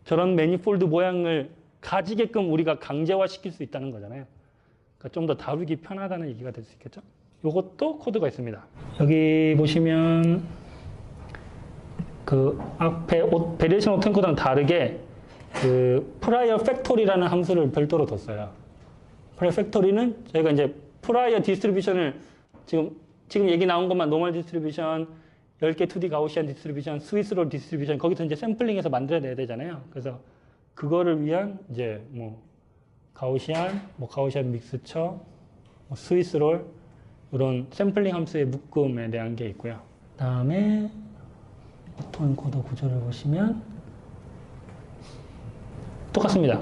저런 매니폴드 모양을 가지게끔 우리가 강제화시킬 수 있다는 거잖아요. 그러니까 좀 더 다루기 편하다는 얘기가 될 수 있겠죠. 이것도 코드가 있습니다. 여기 보시면 그 앞에 베리에이션 오토엔코더랑 다르게 그 프라이어 팩토리라는 함수를 별도로 뒀어요. 프라이어 팩토리는 저희가 이제 프라이어 디스트리뷰션을 지금 얘기 나온 것만 노멀 디스트리뷰션, 10개 2D 가우시안 디스트리뷰션, 스위스롤 디스트리뷰션 거기서 이제 샘플링해서 만들어내야 되잖아요. 그래서 그거를 위한 이제 뭐 가우시안, 뭐 가우시안 믹스처, 뭐 스위스롤 이런 샘플링 함수의 묶음에 대한 게 있고요. 그다음에 오토엔코더 구조를 보시면 똑같습니다.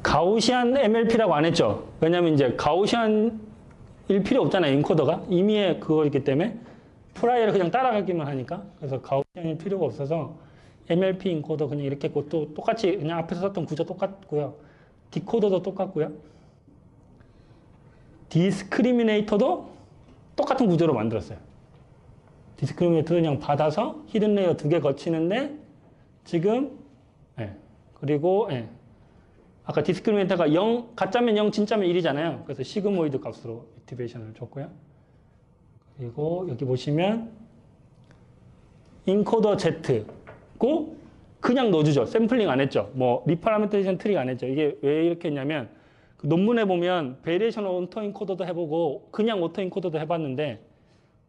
가우시안 MLP라고 안 했죠. 왜냐면 이제 가우시안일 필요 없잖아요. 인코더가. 이미의 그거이기 때문에 프라이어를 그냥 따라가기만 하니까. 그래서 가우시안일 필요가 없어서 MLP 인코더 그냥 이렇게 했고 또 똑같이 그냥 앞에서 썼던 구조 똑같고요. 디코더도 똑같고요. 디스크리미네이터도 똑같은 구조로 만들었어요. 디스크리미네이터는 그냥 받아서 히든 레이어 2개 거치는데 지금 그리고 아까 디스크리미네이터가 0, 가짜면 0, 진짜면 1이잖아요. 그래서 시그모이드 값으로 액티베이션을 줬고요. 그리고 여기 보시면 인코더 Z고 그냥 넣어주죠. 샘플링 안 했죠. 뭐 리파라메테이션 트릭 안 했죠. 이게 왜 이렇게 했냐면 그 논문에 보면 베리에이션 오토엔코더도 해보고 그냥 오토엔코더도 해봤는데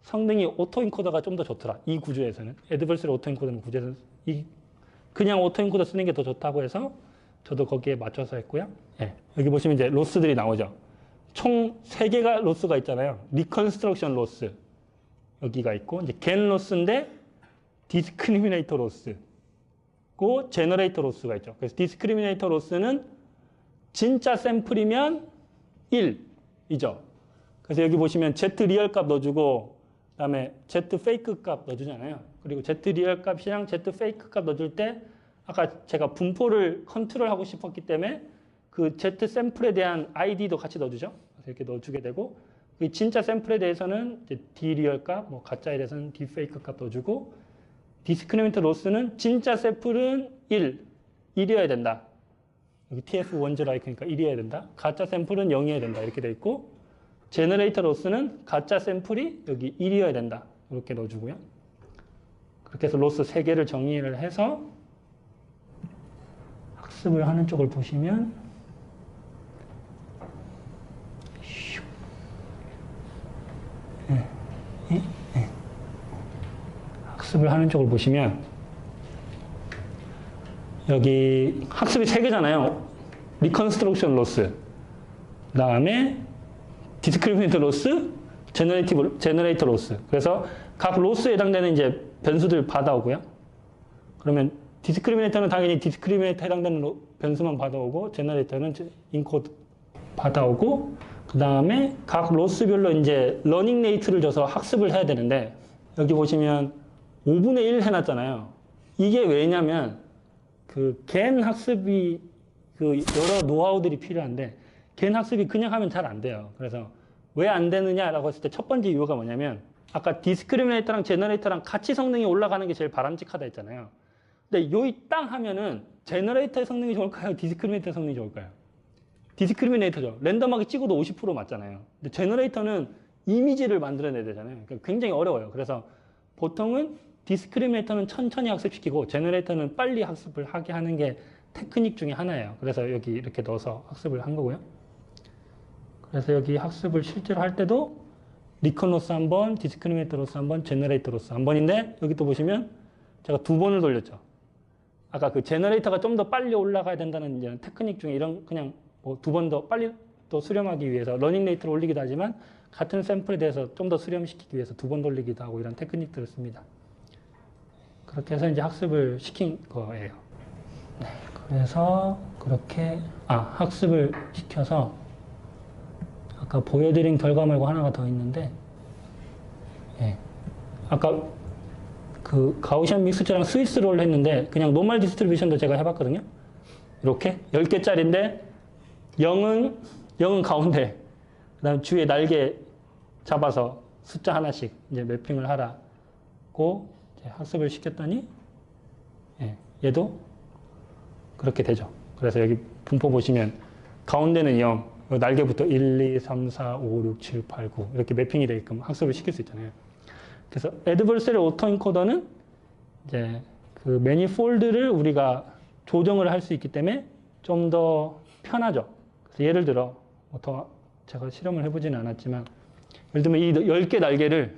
성능이 오토엔코더가 좀 더 좋더라. 이 구조에서는. 애드버스리 오토엔코더는 구조에서는 그냥 오토엔코더 쓰는 게 더 좋다고 해서 저도 거기에 맞춰서 했고요. 여기 보시면 이제 로스들이 나오죠. 총 3개가 로스가 있잖아요. 리컨스트럭션 로스 여기가 있고 이제 겐 로스인데 디스크리미네이터 로스고 제너레이터 로스가 있죠. 그래서 디스크리미네이터 로스는 진짜 샘플이면 1이죠. 그래서 여기 보시면 Z 리얼 값 넣어주고 그다음에 Z 페이크 값 넣어주잖아요. 그리고 Z 리얼 값이랑 Z 페이크 값 넣어줄 때 아까 제가 분포를 컨트롤하고 싶었기 때문에 그 Z 샘플에 대한 ID도 같이 넣어주죠. 그래서 이렇게 넣어주게 되고 그 진짜 샘플에 대해서는 이제 D 리얼 값, 뭐 가짜에 대해서는 D 페이크 값 넣어주고 디스크리미네이터 로스는 진짜 샘플은 1이어야 된다. 여기 TF 원즈 라이크니까 1이어야 된다. 가짜 샘플은 0이어야 된다. 이렇게 돼 있고 제너레이터 로스는 가짜 샘플이 여기 1이어야 된다. 이렇게 넣어주고요. 그렇게 해서 로스 3개를 정의를 해서 학습을 하는 쪽을 보시면 학습을 하는 쪽을 보시면 여기 학습이 3개잖아요. 리컨스트럭션 로스 그 다음에 디스크리미네이터 로스, 제너레이터 로스. 그래서 각 로스에 해당되는 이제 변수들 받아오고요. 그러면 디스크리미네이터는 당연히 디스크리미네이터에 해당되는 변수만 받아오고, 제너레이터는 인코드 받아오고, 그 다음에 각 로스별로 이제 러닝 레이트를 줘서 학습을 해야 되는데, 여기 보시면 5분의 1 해놨잖아요. 이게 왜냐면 그 겐 학습이 그 여러 노하우들이 필요한데, 겐 학습이 그냥 하면 잘 안 돼요. 그래서 왜 안 되느냐라고 했을 때 첫 번째 이유가 뭐냐면, 아까 디스크리미네이터랑 제너레이터랑 같이 성능이 올라가는 게 제일 바람직하다 했잖아요. 근데 요이 땅 하면은 제너레이터의 성능이 좋을까요? 디스크리미네이터의 성능이 좋을까요? 디스크리미네이터죠. 랜덤하게 찍어도 50% 맞잖아요. 근데 제너레이터는 이미지를 만들어내야 되잖아요. 그러니까 굉장히 어려워요. 그래서 보통은 디스크리미네이터는 천천히 학습시키고, 제너레이터는 빨리 학습을 하게 하는 게 테크닉 중에 하나예요. 그래서 여기 이렇게 넣어서 학습을 한 거고요. 그래서 여기 학습을 실제로 할 때도 리컨 로스 한 번, 디스크리미네이터 로스 한 번, 제너레이터 로스 한 번인데, 여기 또 보시면 제가 2번을 돌렸죠. 아까 그 제너레이터가 좀 더 빨리 올라가야 된다는 이제 테크닉 중에 이런, 그냥 뭐 2번 더 빨리 또 수렴하기 위해서 러닝 레이트를 올리기도 하지만, 같은 샘플에 대해서 좀 더 수렴시키기 위해서 2번 돌리기도 하고 이런 테크닉들을 씁니다. 그렇게 해서 이제 학습을 시킨 거예요. 네, 그래서 그렇게 학습을 시켜서 아까 보여드린 결과물과 하나가 더 있는데, 예, 아까 그 가우시안 믹스처랑 스위스 롤 했는데, 그냥 노멀 디스트리뷰션도 제가 해봤거든요. 이렇게 10개짜리인데 0은 가운데, 그 다음 주위에 날개 잡아서 숫자 하나씩 이제 매핑을 하라고 이제 학습을 시켰더니, 예, 얘도 그렇게 되죠. 그래서 여기 분포 보시면 가운데는 0, 날개부터 1, 2, 3, 4, 5, 6, 7, 8, 9 이렇게 매핑이 되게끔 학습을 시킬 수 있잖아요. 그래서 애드버서리 오토인코더는 이제 그 매니폴드를 우리가 조정을 할 수 있기 때문에 좀 더 편하죠. 그래서 예를 들어 더 제가 실험을 해보지는 않았지만, 예를 들면 이 10개 날개를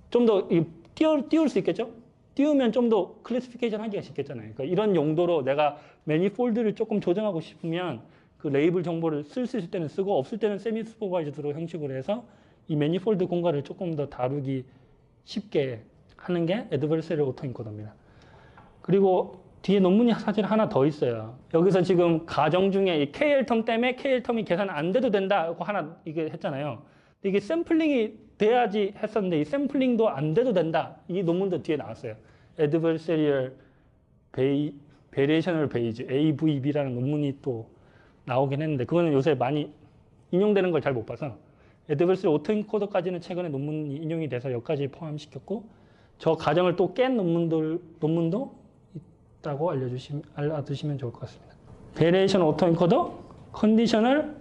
좀 더 띄울 수 있겠죠? 띄우면 좀 더 클래시피케이션 하기가 쉽겠잖아요. 그러니까 이런 용도로 내가 매니폴드를 조금 조정하고 싶으면 그 레이블 정보를 쓸 수 있을 때는 쓰고, 없을 때는 세미 슈퍼바이저드로 형식으로 해서 이 매니폴드 공간을 조금 더 다루기 쉽게 하는 게 애드버서리 오토인코더입니다. 그리고 뒤에 논문이 사실 하나 더 있어요. 여기서 지금 가정 중에 이 KL 텀 때문에 KL 텀이 계산 안 돼도 된다고 하나 이게 했잖아요. 근데 이게 샘플링이 돼야지 했었는데, 이 샘플링도 안 돼도 된다. 이 논문도 뒤에 나왔어요. Adversarial Variational Bayes, AVB라는 논문이 또 나오긴 했는데, 그거는 요새 많이 인용되는 걸 잘 못 봐서, 애드버서리 오토인코더까지는 최근에 논문이 인용이 돼서 여기까지 포함시켰고, 저 가정을 또 깬 논문도 있다고 알아두시면 좋을 것 같습니다. 베리에이션 오토인코더, 컨디셔널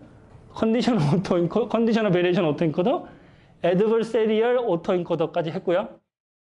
베리에이션 오토인코더, 애드버서리얼 오토인코더까지 했고요.